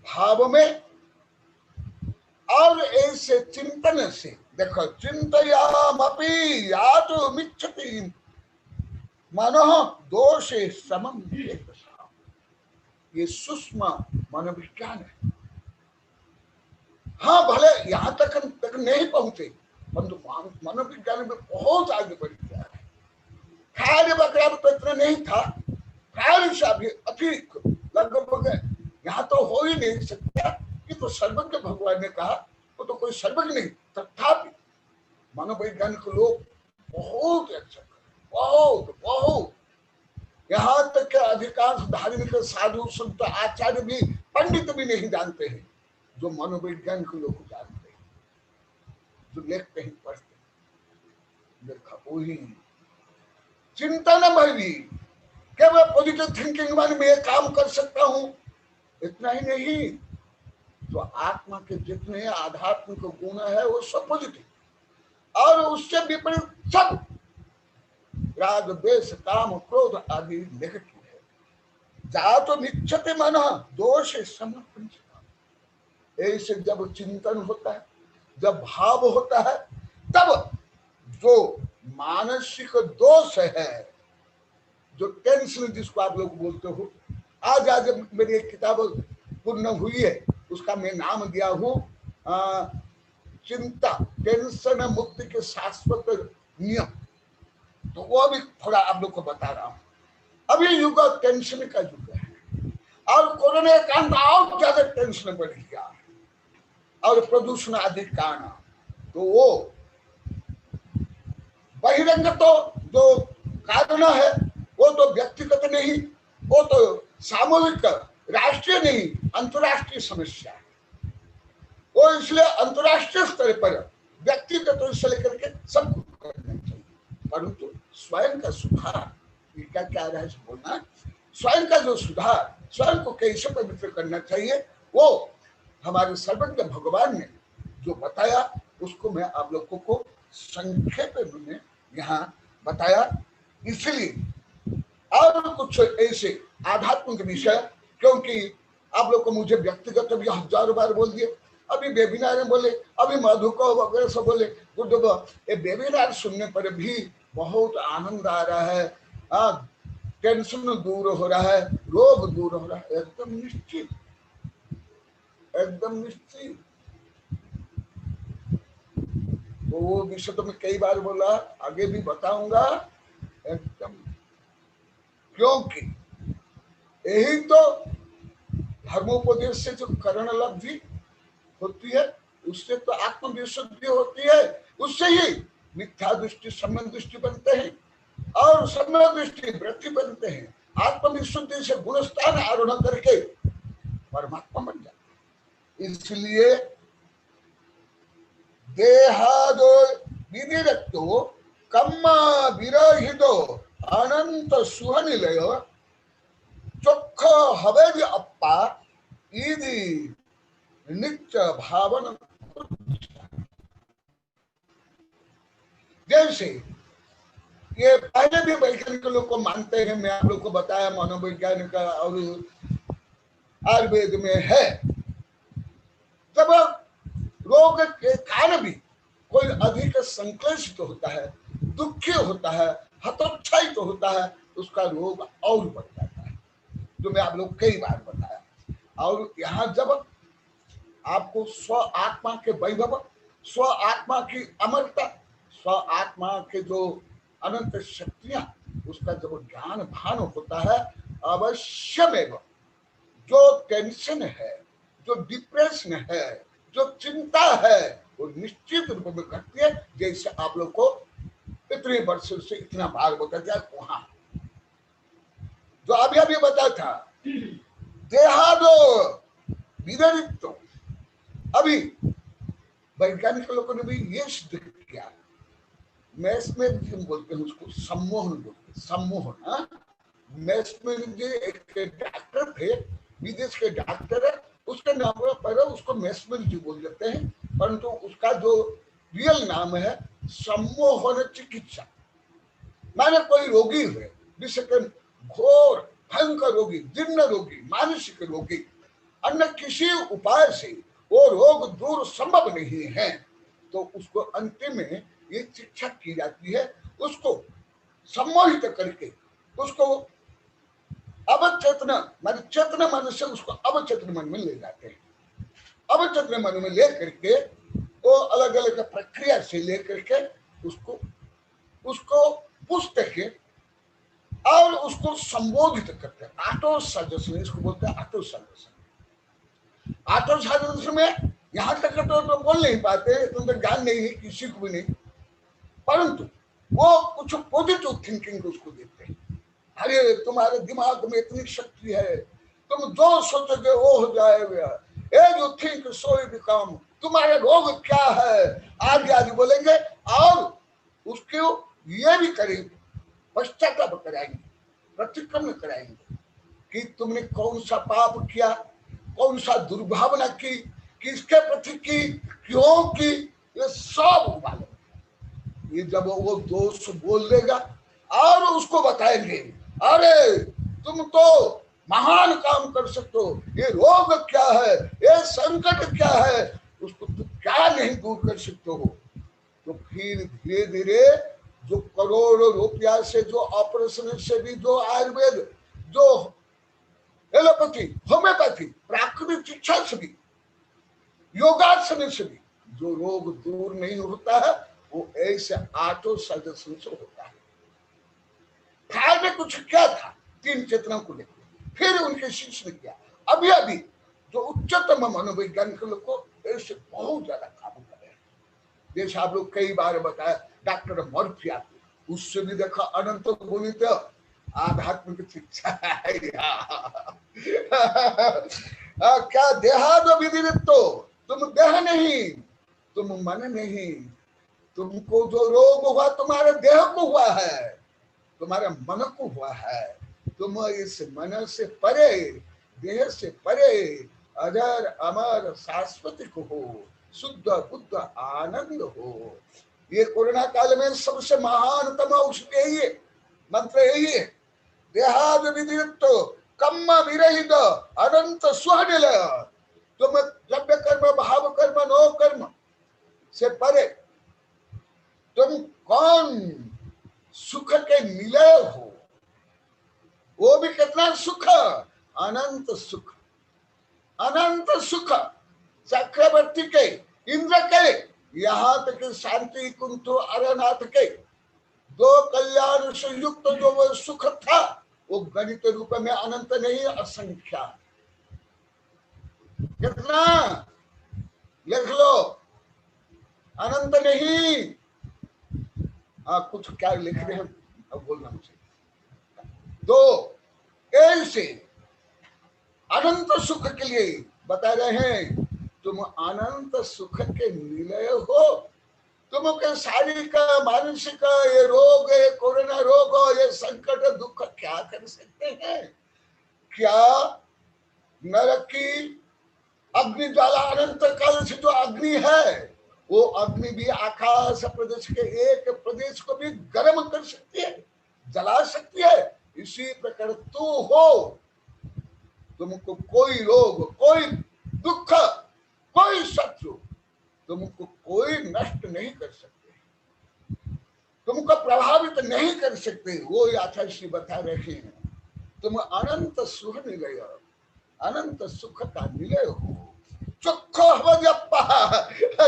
भाव में और ऐसे चिंतन से, देखो, चिंतयामपि या तो मिच्छति मानो दोषे समम वेदसा। ये सूक्ष्म मनोविज्ञान है। हाँ, भले यहाँ तक नहीं पहुंचे, परंतु मनोविज्ञान में बहुत आगे बढ़ गया है। खाली बकरा तो इतना नहीं था, खाली से अभी अतिरिक्त लगभग यहाँ तो हो ही नहीं सकता कि तो सर्वज्ञ भगवान ने कहा, वो तो कोई सर्वज्ञ नहीं, तथापि मनोवैज्ञानिक लोग बहुत अच्छा, बहुत बहुत, यहाँ तक कि अधिकांश धार्मिक साधु संत आचार्य भी, पंडित भी नहीं जानते हैं जो मनोवैज्ञानिक लोग जानते हैं, जो लिखते हैं, पढ़ते हैं। देखा वही चिंतन भरी क्या मैं पॉजिटिव थिंकिंग में ये काम कर सकता हूं, इतना ही नहीं, तो आत्मा के जितने आध्यात्मिक गुण है वो सब पॉजिटिव, और उससे विपरीत सब राग द्वेष काम क्रोध आदि नेगेटिव है। जातो निच्छते मन दोष समर्पण। ऐसे जब चिंतन होता है, जब भाव होता है, तब जो मानसिक दोष है, जो टेंशन जिसको आप लोग बोलते हो, आज मेरी एक किताब पूर्ण हुई है, उसका मैं नाम दिया हूं चिंता, टेंशन मुक्ति के शाश्वत नियम। तो वो भी थोड़ा आप लोग को बता रहा हूं। अभी युग टेंशन का युग है, और कोरोना के कारण और ज्यादा टेंशन बढ़ गया, और प्रदूषण आदि कारण। तो वो बहिरंग तो जो कारण है वो तो व्यक्तिगत नहीं, वो तो सामूहिक राष्ट्रीय नहीं, अंतर्राष्ट्रीय समस्या है। वो इसलिए अंतर्राष्ट्रीय स्तर पर व्यक्तिगत से लेकर के सब कुछ करना चाहिए, परंतु स्वयं का सुधार, क्या क्या रहा है बोलना, स्वयं का जो सुधार, स्वयं को कैसे पवित्र करना चाहिए, वो हमारे सर्वज्ञ भगवान ने जो बताया, उसको मैं आप लोगों को संक्षेप में यहाँ बताया। इसलिए और कुछ ऐसे आध्यात्मिक विषय, क्योंकि आप लोग को मुझे व्यक्तिगत भी हजारों बार बोल दिए, अभी वेबिनार में बोले, अभी मधु को वगैरह सब बोले, ये वेबिनार सुनने पर भी बहुत आनंद आ रहा है, टेंशन दूर हो रहा है, रोग दूर हो रहा है, एकदम निश्चित, एकदम निश्चित। तो वो विषय तो मैं कई बार बोला, आगे भी बताऊंगा एकदम, क्योंकि यही तो धर्मोपदेश से जो करण लब्धि होती है, उससे तो आत्मविशुद्धि होती है, उससे ही मिथ्या दृष्टि सम्यक दृष्टि बनते हैं, और सम्यक दृष्टि वृत्ति बनते हैं। आत्मविशुद्धि से गुणस्थान आरोहण करके परमात्मा बन जाते हैं। इसलिए देहादो विनिरक्तो कम्मा विरहितो अनंत सुहनिलय चोख हवे अप्पा ईदी नित्य भावन। जैसे ये पहले भी वैज्ञानिक लोग को मानते हैं, मैं आप लोग को बताया मनोवैज्ञानिक और आयुर्वेद में है, जब रोग के कारण भी कोई अधिक संक्लेशित होता है, दुखी होता है, हतोत्साहित होता है, उसका रोग और बढ़ जाता है, जो मैं आप लोग कई बार बताया। और यहाँ जब आपको स्व आत्मा के वैभव, स्व आत्मा की अमरता, स्व आत्मा के जो अनंत शक्तियां, उसका जब ज्ञान भान होता है, अवश्यमेव जो टेंशन है, जो डिप्रेशन है, जो चिंता है, वो निश्चित रूप में घटती है। जैसे आप लोग को इतने वर्षों से इतना बार बता दिया, वहां जो अभी अभी बता था, देहादो विदरितो, अभी वैज्ञानिक लोगों ने भी ये सिद्ध किया, मैस्मेरिज्म बोलते हैं उसको, सम्मोहन बोलते हैं, सम्मोहन। मैस्मेरिज्म एक डॉक्टर थे, विदेश के डॉक्टर है, उसके नाम पर उसको मैस्मेरिज्म बोल देते हैं, परंतु उसका जो रियल नाम है सम्मोहन चिकित्सा। माने कोई रोगी हुए, जिसके घोर भयंकर रोगी, जीर्ण रोगी, मानसिक रोगी, अन्य किसी उपाय से वो रोग दूर संभव नहीं है, तो उसको अंतिम में ये शिक्षा की जाती है, उसको सम्मोहित करके उसको अवचेतन मान चेतन मन से उसको अवचेतन मन में ले जाते हैं। अवचेतन मन में ले करके वो अलग अलग प्रक्रिया से ले करके उसको पूछते हैं और उसको संबोधित करते हैं। आटो सजसन, इसको बोलते हैं आटो सजसन। आटो सजसन में यहाँ तक तो बोल नहीं पाते, तुम तो ज्ञान नहीं है किसी को भी नहीं, परंतु वो कुछ पॉजिटिव थिंकिंग उसको देते हैं। अरे तुम्हारे दिमाग में इतनी शक्ति है, तुम जो सोचोगे वो हो जाएगा, ए जो थिंक सो यू बिकम, तुम्हारे रोग क्या है आदि आदि बोलेंगे और उसको ये भी करेंगे, पश्चाताप कराएंगे, प्रतिक्रमण कराएंगे कि तुमने कौन सा पाप किया, कौन सा दुर्भावना की, किसके प्रति की, क्यों की, ये सब मालूम। ये जब वो दोष बोल देगा और उसको बताएंगे, अरे तुम तो महान काम कर सकते हो, ये रोग क्या है, ये संकट क्या है, उसको तुम क्या नहीं दूर कर सकते हो। तो फिर धीरे धीरे जो करोड़ों रुपया से, जो ऑपरेशन से भी, जो आयुर्वेद, जो एलोपैथी, होम्योपैथी, प्राकृतिक चिकित्सा से भी, योगासन से भी जो रोग दूर नहीं होता है, वो ऐसे आठों सदस्यों से होता है। फायदे कुछ क्या था तीन चेतनों को लेकर, फिर उनके शिष्य ने किया। अभी अभी जो उच्चतम मनोवैज्ञानिक लोग को ऐसे बहुत ज्यादा काबू कर रहे हैं। जैसे आप लोग कई बार बताया डॉक्टर मॉर्फी आते, उससे भी देखा अनंत गुणित आध्यात्मिक शिक्षा है। क्या देहाद विदितो, तुम देह नहीं, तुम मन नहीं, तुमको जो रोग हुआ तुम्हारे देह को हुआ है, तुम्हारे मन को हुआ है। तुम इस मन से परे, देह से परे अजर अमर शाश्वत हो, शुद्ध बुद्ध आनंद हो। ये कोरोना काल में सबसे महानतम औषधि यही है, मंत्र यही है। देहाद विदित कम्म विरहित अनंत सुहनिल। तुम द्रव्य कर्म, भाव कर्म, नो कर्म से परे तुम कौन सुख के मिले हो, वो भी कितना सुख, अनंत सुख, अनंत सुख। चक्रवर्ती के, इंद्र के, यहाँ तक शांति कुंठ अरनाथ के दो कल्याण से युक्त जो वो सुख था, वो गणित रूप में अनंत नहीं, असंख्या। कितना लिख लो, अनंत नहीं। कुछ क्या लिख रहे हैं अब बोलना मुझे। दो ऐसे अनंत सुख के लिए बता रहे हैं, तुम अनंत सुख के निलय हो। तुम के शारीरिक मानसिक ये रोग, ये कोरोना रोग, ये संकट दुख क्या कर सकते हैं? क्या नरक की अग्नि ज्वाला अनंत काल से जो अग्नि है, वो अग्नि भी आकाश प्रदेश के एक प्रदेश को भी गर्म कर सकती है, जला सकती है। इसी प्रकार तू हो, तुमको कोई रोग, कोई दुख, कोई शत्रु तुमको कोई नष्ट नहीं कर सकते, तुमको प्रभावित नहीं कर सकते। वो याथा श्री बता रहे हैं, तुम अनंत सुख निलय, अनंत सुख का निलय हो। चोखो हवजप्पा,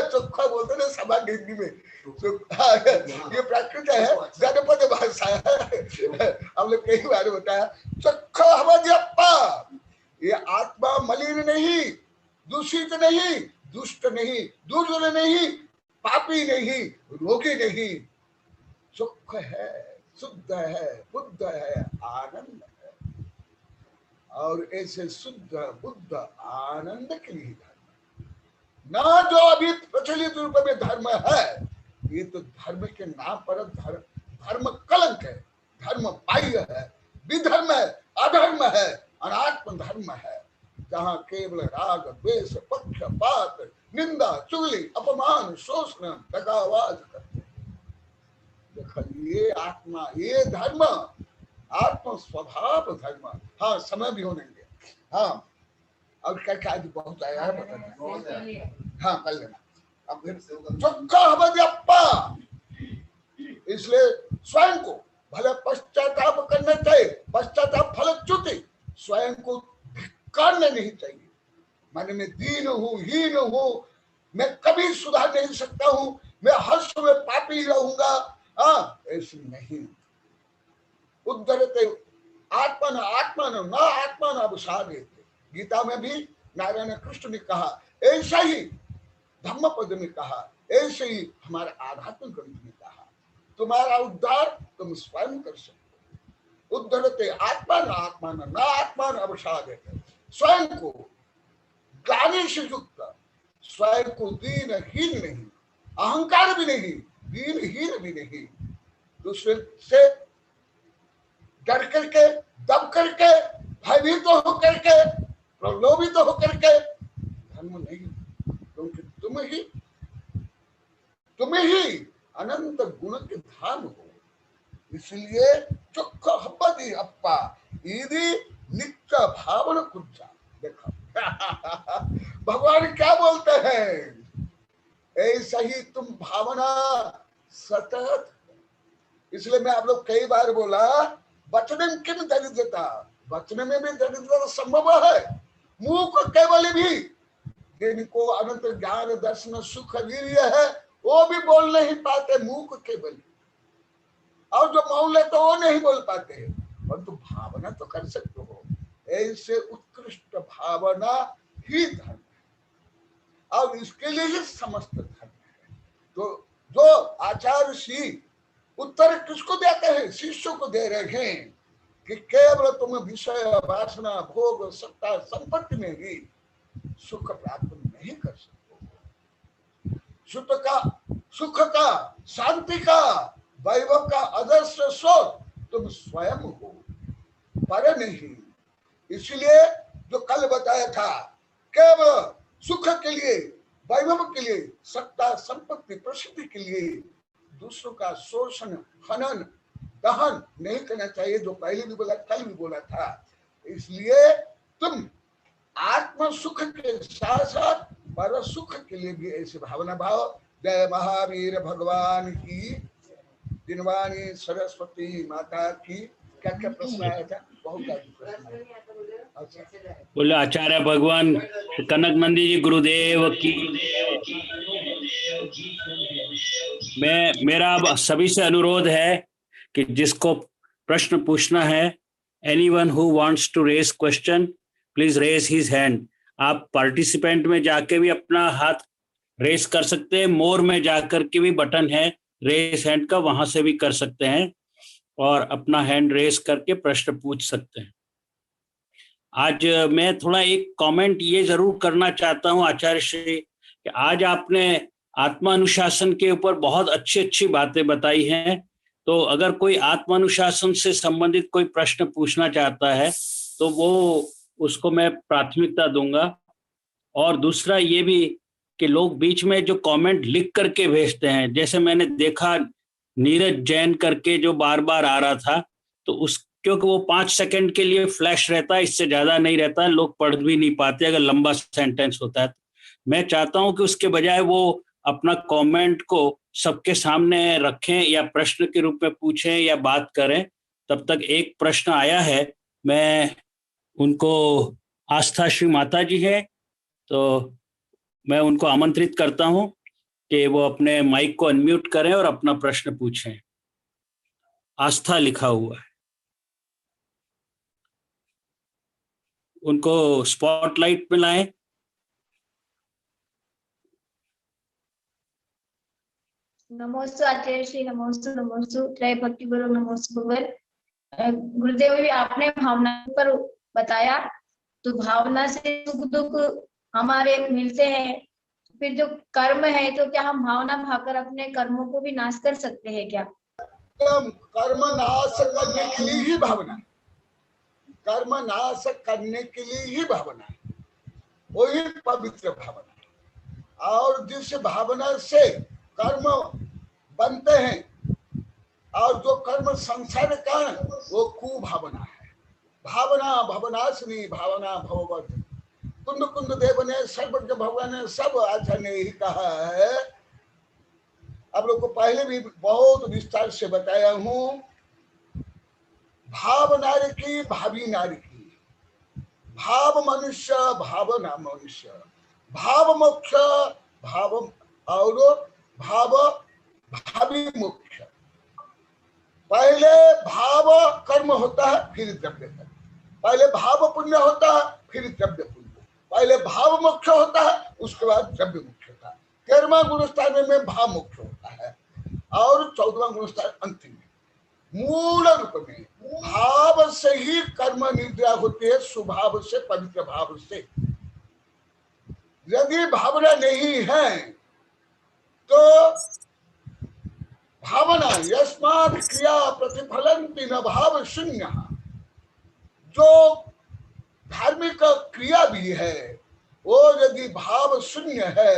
चोखो बोलते ना सभा हिंदी में, ये प्राकृत है, जनपद भाषा है, हम लोग कई बार बताया। चोखो हवजप्पा, ये आत्मा मलिन नहीं, दूषित नहीं, दुष्ट नहीं, दुर्जन नहीं, पापी नहीं, रोगी नहीं, सुख है, शुद्ध है, बुद्ध है, आनंद है। और ऐसे शुद्ध बुद्ध आनंद के लिए ना जो अभी प्रचलित रूप में धर्म है, ये तो धर्म के नाम पर धर्म कलंक है, धर्म बाह्य है, विधर्म है, अधर्म है, अनात्म धर्म है, जहाँ केवल राग द्वेष पक्षपात निंदा चुगली अपमान शोषण दगाबाज करते। देखो ये आत्मा, ये धर्म आत्म स्वभाव धर्म। हाँ समय भी होने दे। हाँ और क्या क्या आज बहुत आया है बताना। हाँ कर लेना। अब चौका हवजप्पा, इसलिए स्वयं को भले पश्चाताप करना चाहिए, पश्चाताप फलच्युति, स्वयं को धिक्कारना नहीं चाहिए। मन में दीन हूं, हीन हूं, मैं कभी सुधार नहीं सकता हूं, मैं हर समय पापी रहूंगा, ऐसे नहीं। उद्धरते आत्मन आत्मन न आत्मन अवसादेते, गीता में भी नारायण कृष्ण ने कहा, ऐसा ही धम्मपद में कहा, ऐसे ही हमारे आध्यात्म ग्रंथ में कहा, तुम्हारा उद्धार तुम स्वयं कर सकते हो। उद्धरते आत्मन आत्मन न आत्मन अवसादेते, स्वयं को ग्लानि से युक्त, स्वयं को दीनहीन नहीं, अहंकार भी नहीं, दीनहीन भी नहीं, दूसरे से डर करके, दब करके, भयभीत होकर के, प्रलोभित होकर के धर्म नहीं, क्योंकि तुम ही अनंत गुण के धाम हो। इसलिए चुख हब्बदी अप्पा यदि नित्य भावना कुजा। देखो भगवान क्या बोलते हैं, ऐसा ही तुम भावना सतत। इसलिए मैं आप लोग कई बार बोला, वचन में किम दरिद्रता, वचन में भी दरिद्रता संभव है। मुख केवल भी जिनको अनंत ज्ञान दर्शन सुख वीर्य है, वो भी बोल नहीं पाते, मुख केवल। और जो मौन है तो वो नहीं बोल पाते, परंतु भावना तो कर सकते हो। ऐसे उत्कृष्ट भावना ही धर्म है, और इसके लिए ही समस्त धर्म है। तो जो आचार्य श्री उत्तर किसको देते हैं, शिष्यों को दे रहे हैं कि केवल तुम विषय वासना भोग सत्ता संपत्ति में ही सुख प्राप्त नहीं कर सकते। सुख का शांति का वैभव का आदर्श स्रोत तुम स्वयं हो, पर नहीं। इसलिए जो कल बताया था, केवल सुख के लिए, वैभव के लिए, सत्ता संपत्ति प्रसिद्धि के लिए दूसरों का शोषण हनन दहन नहीं करना चाहिए, जो पहले भी बोला, कल भी बोला था। इसलिए तुम आत्म सुख के साथ साथ पर सुख के लिए भी ऐसी भावना भाव। जय महावीर भगवान की, दिनवानी सरस्वती माता की। क्या क्या प्रश्न आया था, बहुत प्रश्न। अच्छा, बोले आचार्य भगवान कनक नंदी जी गुरुदेव की। मेरा अब सभी से अनुरोध है कि जिसको प्रश्न पूछना है, anyone who wants to raise question please raise his hand. आप पार्टिसिपेंट में जाके भी अपना हाथ रेज कर सकते हैं, मोर में जाकर के भी बटन है रेज हैंड का, वहां से भी कर सकते हैं और अपना हैंड रेज करके प्रश्न पूछ सकते हैं। आज मैं थोड़ा एक कमेंट ये जरूर करना चाहता हूं आचार्य श्री, कि आज आपने आत्मानुशासन के ऊपर बहुत अच्छी बातें बताई हैं। तो अगर कोई आत्मानुशासन से संबंधित कोई प्रश्न पूछना चाहता है तो वो उसको मैं प्राथमिकता दूंगा। और दूसरा ये भी कि लोग बीच में जो कमेंट लिख करके भेजते हैं, जैसे मैंने देखा नीरज जैन करके जो बार बार आ रहा था, तो उस क्योंकि वो 5 सेकंड के लिए फ्लैश रहता है, इससे ज्यादा नहीं रहता, लोग पढ़ भी नहीं पाते अगर लंबा सेंटेंस होता है। मैं चाहता हूं कि उसके बजाय वो अपना कमेंट को सबके सामने रखें या प्रश्न के रूप में पूछें या बात करें। तब तक एक प्रश्न आया है, मैं उनको, आस्था श्री माता जी है, तो मैं उनको आमंत्रित करता हूं कि वो अपने माइक को अनम्यूट करें और अपना प्रश्न पूछें। आस्था लिखा हुआ है, उनको स्पॉटलाइट में लाएं। नमोस्तु आचार्य श्री, नमोस्तु नमोस्तु त्रय भक्ति गुरु, नमोस्तु भगवत गुरुदेव। भी आपने भावना पर बताया, तो भावना से सुख दुख हमारे मिलते हैं। फिर जो कर्म है, तो क्या हम भावना भाकर अपने कर्मों को भी नाश कर सकते हैं क्या? कर्म नाश करने के लिए ही भावना, कर्म नाश करने के लिए ही भावना, वही पवित्र भावना। और जिस भावना से कर्म बनते हैं और जो कर्म संसार का है, वो कुभावना है। भावना भवनाशिनी, भावना भववर्धनी। कुंद कुंद देव ने, सर्वज्ञ भगवान ने, सब आचार्य ने यही कहा है। आप लोग को पहले भी बहुत विस्तार से बताया हूं भाव नारी की, भावी नारी की, भाव मनुष्य, भावना मनुष्य, भाव मोक्ष, भाव और भाव भावी मोक्ष। पहले भाव कर्म होता है, फिर द्रव्य कर्म। पहले भाव पुण्य होता है, फिर द्रव्य पुण्य। पहले भाव मोक्ष होता है, उसके बाद द्रव्य मोक्ष होता है। 13वां गुणस्थान में भाव मोक्ष होता है और 14वां गुणस्थान अंतिम में। मूल रूप में भाव से ही कर्म निद्रा होती है, स्वभाव से, पवित्र भाव से। यदि भावना नहीं है तो भावना यस्मात् क्रिया प्रतिफलन्ति न भाव शून्य। जो धार्मिक क्रिया भी है वो यदि भाव शून्य है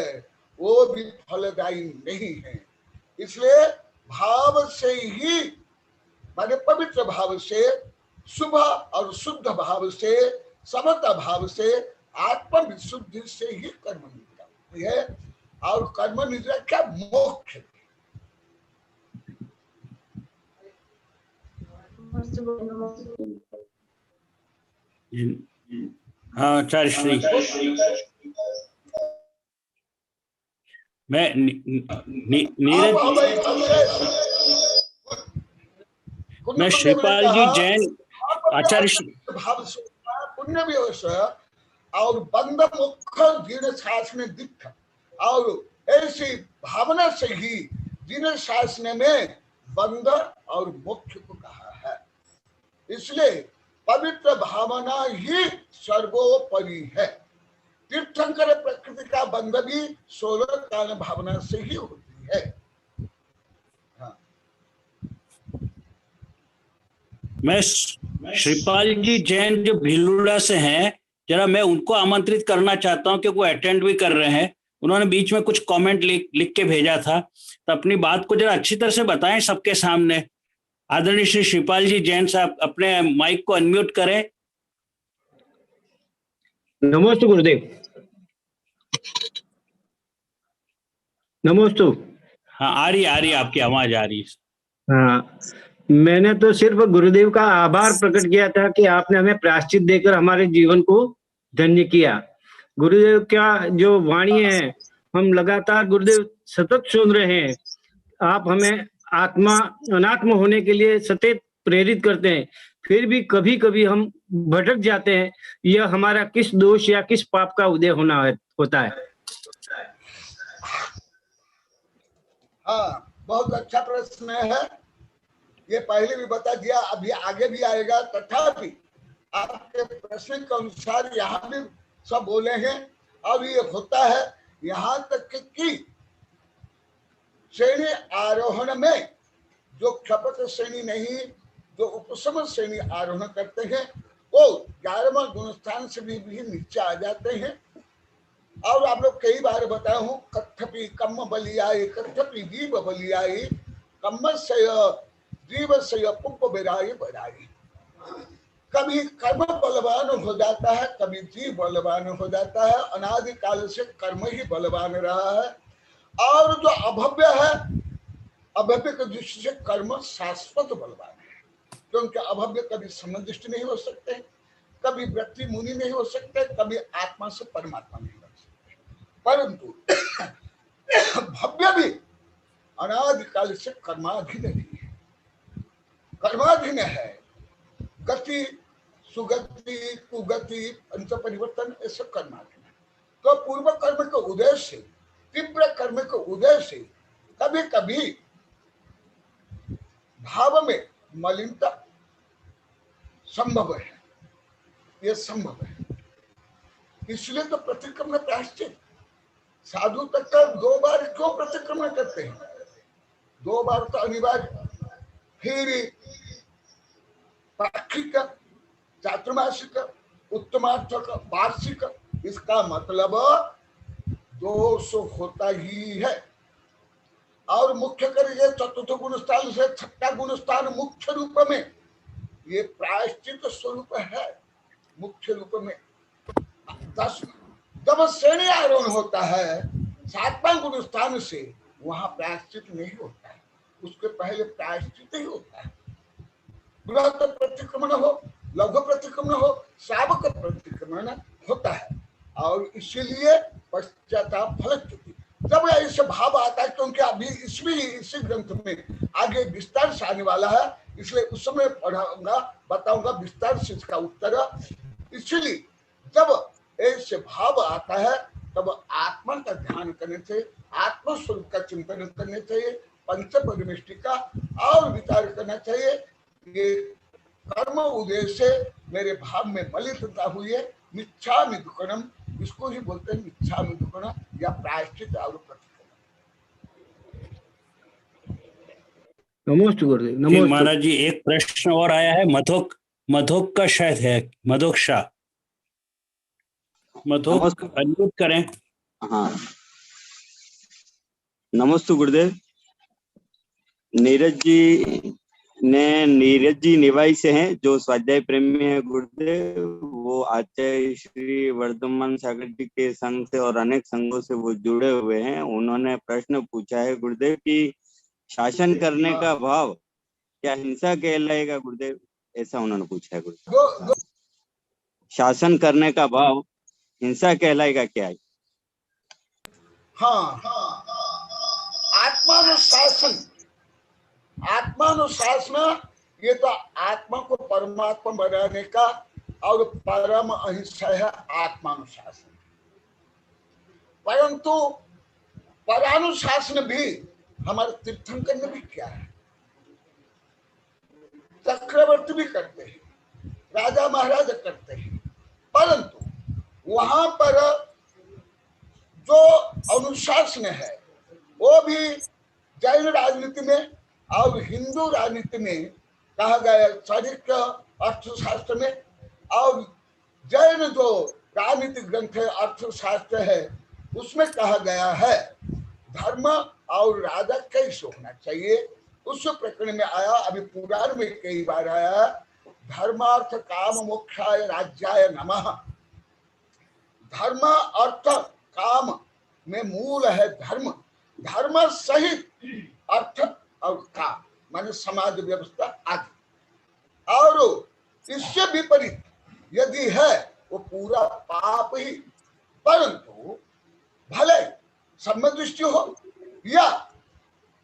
वो भी फलदायी नहीं है। इसलिए भाव से ही, माने पवित्र भाव से, शुभ और शुद्ध भाव से, समता भाव से, आत्म विशुद्धि से ही कर्म निद्रा होती है। और कर्म निद्रा क्या? मोक्ष। हाँ आचार्य श्री, मैं नीरज, मैं श्रीपाल जी जैन आचार्य श्री। भाव से पुण्य व्यवसाय और बंद मुख दृढ़ शासन दिख, और ऐसी भावना से ही दृढ़ शासन में बंद और मोक्ष को कहा है। इसलिए पवित्र भावना ही सर्वोपरि है। तीर्थंकर प्रकृति का बंध भी 16 काल भावना से ही होती है। हाँ। मैं श्रीपाल जी जैन जो भिलुड़ा से हैं, जरा मैं उनको आमंत्रित करना चाहता हूं क्योंकि वो अटेंड भी कर रहे हैं। उन्होंने बीच में कुछ कमेंट लिख के भेजा था, तो अपनी बात को जरा अच्छी तरह से बताएं सबके सामने। आदरणीय श्री श्रीपाल जी जैन साहब, अपने माइक को अनम्यूट करें। नमस्ते गुरुदेव। नमस्ते। हाँ आ रही आपकी आवाज आ रही है। हाँ, मैंने तो सिर्फ गुरुदेव का आभार प्रकट किया था कि आपने हमें प्रायश्चित देकर हमारे जीवन को धन्य किया। गुरुदेव क्या जो वाणी है, हम लगातार गुरुदेव सतत सुन रहे हैं। आप हमें आत्मा अनात्म होने के लिए सतत प्रेरित करते हैं, फिर भी कभी कभी हम भटक जाते हैं। यह हमारा किस दोष या किस पाप का उदय होता है? हाँ, बहुत अच्छा प्रश्न है। ये पहले भी बता दिया, अभी आगे भी आएगा। तथापि आपके प्रश्न के अनुसार यहाँ भी सब बोले हैं। और ये होता है यहाँ तक कि श्रेणी आरोहण में जो क्षपक श्रेणी नहीं, जो उपशम श्रेणी आरोहण करते हैं, वो 11वां गुणस्थान से भी नीचे आ जाते हैं। और आप लोग कई बार बताया हूँ, कथपि कम बलियाई, कथपि जीव बलियाई, कम्मस्य जीवस्य पुप बिराई बराई। कभी कर्म बलवान हो जाता है, कभी जीव बलवान हो जाता है। अनादि काल से कर्म ही बलवान रहा है। और जो अभव्य है, अभव्य के दृष्टि से कर्म शाश्वत बलवान है, क्योंकि अभव्य कभी समदृष्टि नहीं हो सकते, कभी व्यक्ति मुनि नहीं हो सकते, कभी आत्मा से परमात्मा नहीं बन सकते। परंतु भव्य भी अनादिकाल से कर्माधीन नहीं है, कर्माधीन है। गति, सुगति, कुगति, पंच परिवर्तन, ये सब कर्माधीन है। तो पूर्व कर्म के उदय से, तीव्र कर्म के उदय से कभी कभी भाव में मलिनता संभव है, ये संभव है। इसलिए तो प्रतिक्रमण प्रायश्चित। साधु तक 2 बार क्यों प्रतिक्रमण करते हैं? 2 बार तो अनिवार्य। फिर पाक्षिक, चातुर्मासिक, उत्तमार्थक, वार्षिक, इसका मतलब 200 होता ही है। और मुख्य करिए चतुर्थ गुणस्थान से 6ठा गुणस्थान मुख्य रूप में ये प्रायश्चित स्वरूप है। मुख्य रूप में 10, जब श्रेणी आरोहण होता है 7वां गुणस्थान से, वहां प्रायश्चित नहीं होता है, उसके पहले प्रायश्चित ही होता है। बृहत प्रतिक्रमण हो, लघु प्रतिक्रमण हो, श्रावक प्रतिक्रमण होता है। और इसीलिए पश्चाताप फलच्युति, जब ऐसे भाव आता है, क्योंकि अभी इसी ग्रंथ में आगे विस्तार से आने वाला है, इसलिए उस समय पढ़ाऊंगा, बताऊंगा विस्तार से इसका उत्तर। इसलिए जब ऐसे भाव आता है तब आत्मा का ध्यान करने चाहिए, आत्म स्वरूप का चिंतन करने चाहिए, पंच परमेष्टि का और विचार करना चाहिए। ये कर्म उदय से मेरे भाव में मलिनता हुई है, मिच्छामि दुक्कडम, इसको ही बोलते हैं मिच्छामि दुक्कडम या प्रायश्चित और प्रतिक्रमण। नमोस्तु गुरुदेव, फिर नमोस्तु। महाराज जी एक प्रश्न और आया है, मधोक का शायद है, मधोक शाह, मधोक अनम्यूट करें। हाँ, नमस्ते गुरुदेव। नीरज जी निवाई से हैं, जो स्वाध्याय प्रेमी है गुरुदेव। वो आचार्य श्री वर्धमान सागर जी के संघ से और अनेक संघों से वो जुड़े हुए हैं। उन्होंने प्रश्न पूछा है गुरुदेव कि शासन करने का भाव क्या हिंसा कहलाएगा गुरुदेव, ऐसा उन्होंने पूछा है गुरुदेव। शासन करने का भाव हिंसा कहलाएगा क्या है? हाँ, आत्मानुशासन, आत्मानुशासन ये तो आत्मा को परमात्मा बनाने का और परम अहिंसा है आत्मानुशासन। परंतु परानुशासन भी हमारे तीर्थंकर ने भी किया है, चक्रवर्ती भी करते हैं, राजा महाराजा करते हैं, परंतु वहां पर जो अनुशासन है वो भी जैन राजनीति में और हिंदू राजनीति में कहा गया, चाणक्य अर्थशास्त्र में, और जैन जो राजनीतिक ग्रंथ है अर्थशास्त्र है उसमें कहा गया है धर्म और राजा कैसे होना चाहिए। उस प्रकरण में आया, अभी पुराण में कई बार आया, धर्मार्थ काम मोक्षाय राज्याय नमः। धर्म अर्थ काम में मूल है धर्म, धर्म सहित अर्थ और काम माने समाज व्यवस्था आदि, और इससे विपरीत यदि है वो पूरा पाप ही। परंतु भले सम्यक दृष्टि हो या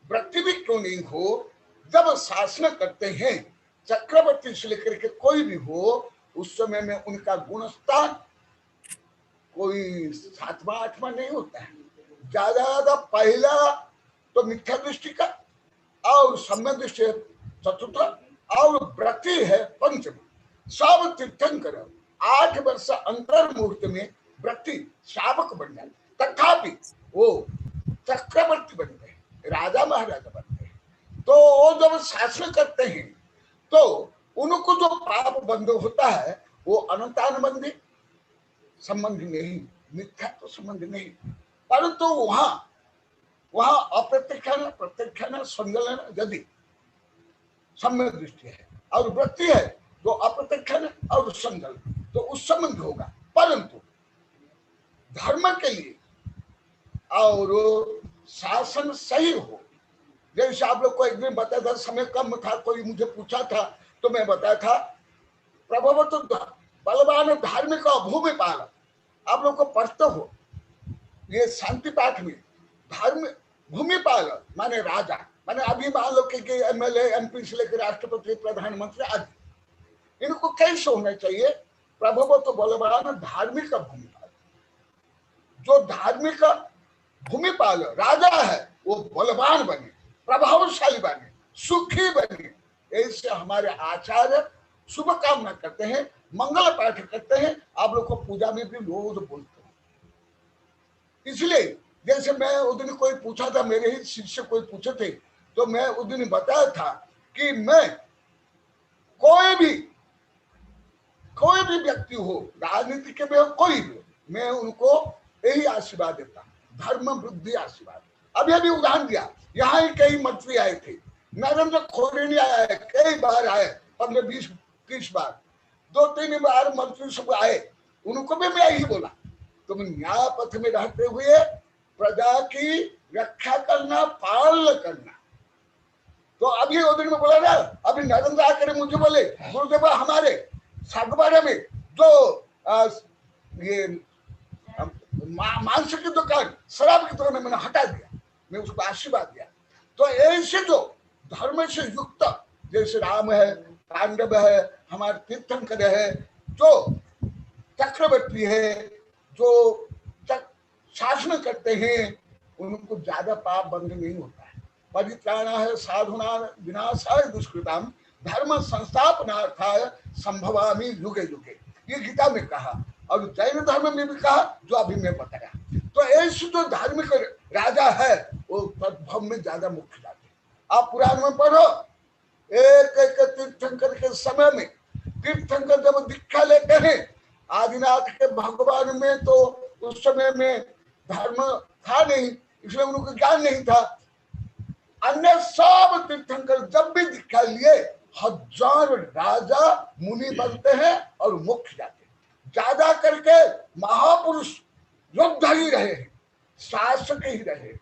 वृत्ति भी क्यों नहीं हो, जब शासन करते हैं चक्रवर्ती से लेकर के कोई भी हो, उस समय में उनका गुणस्थान कोई 7वां 8वां नहीं होता है, ज्यादा पहला तो मिथ्या दृष्टि का और सम्यक दृष्टि है चतुर्थ और व्रति है पंचम। सब तीर्थंकर 8 वर्ष अंतर मुहूर्त में व्रति शावक बन जाते, तथापि वो चक्रवर्ती बन गए, राजा महाराजा बन गए। तो वो जब शासन करते हैं तो उनको जो पाप बंध होता है वो अनंतानुबंधी संबंध नहीं, मिथ्या तो संबंध नहीं, परंतु वहां अप्रत्यक्षण प्रत्यक्षण संगलन यदि सम्यक दृष्टि है और वृत्ति है तो अप्रत्यक्षण और संगलन, तो उस संबंध होगा। परंतु धर्म के लिए और शासन सही हो, जैसे आप लोग को एक दिन बताया था, समय कम था, कोई मुझे पूछा था तो मैं बताया था, प्रभवतु बलवान धार्मिक भूमि पाल, आप लोग को पढ़ते हो ये शांति पाठ में, धर्म भूमिपाल माने राजा, माने अभी मान लो कि एमएलए एमपी से लेकर राष्ट्रपति प्रधानमंत्री आदि, इनको कैसे होना चाहिए? प्रभुव तो बलवान धार्मिक भूमिपाल, जो धार्मिक भूमिपाल राजा है वो बलवान बने, प्रभावशाली बने, सुखी बने, ऐसे हमारे आचार्य शुभ कामना करते हैं, मंगल पाठ करते हैं। आप लोग को पूजा में भी रोज बोलते हैं। इसलिए जैसे मैं उस दिन कोई पूछा था, मेरे ही शिष्य कोई पूछे थे, तो मैं उस दिन बताया था कि मैं कोई भी व्यक्ति हो, राजनीति के में कोई भी, मैं उनको यही आशीर्वाद देता, धर्म वृद्धि आशीर्वाद। अभी उदाहरण दिया, यहाँ ही कई मंत्री आए थे, नरेंद्र खोरेनी आया है, कई बार आए, 15, 20, 30 बार, 2-3 बार मंत्री सब आए, उनको भी मैं यही बोला, तुम न्याय पथ में रहते हुए प्रजा की रक्षा करना, पालन करना, तो अभी वो दिन में बोला ना, अभी नरेंद्र आकर मुझे बोले गुरुदेव हमारे सागबाड़ा में जो ये मांस की दुकान, शराब की दुकान मैंने हटा दिया, मैं उसको आशीर्वाद दिया। तो ऐसे जो धर्म से युक्त, जैसे राम है, पांडव है, हमारे तीर्थंकर है, जो चक्रवर्ती है, जो शासन करते हैं, उनको ज्यादा पाप बंद नहीं होता है। परित्राणाय साधुना विनाशाय दुष्कृताम धर्म संस्थापनार्थाय संभवामि युगे युगे, ये गीता में कहा और जैन धर्म में भी कहा, जो अभी मैं बताया। तो ऐसे जो धार्मिक राजा है वो तद्भव में ज्यादा मुख्य जाते। आप पुराण में पढ़ो, एक एक तीर्थंकर के समय में तीर्थंकर जब दीक्षा लेते हैं आदिनाथ के भगवान में, तो उस समय में धर्म था नहीं, इसलिए उनको ज्ञान नहीं था। अन्य सब तीर्थंकर जब भी दीक्षा लिए 1000 राजा मुनि बनते हैं और मुख्य जाते हैं। ज्यादा करके महापुरुष योद्धा ही रहे हैं, शासक ही रहे।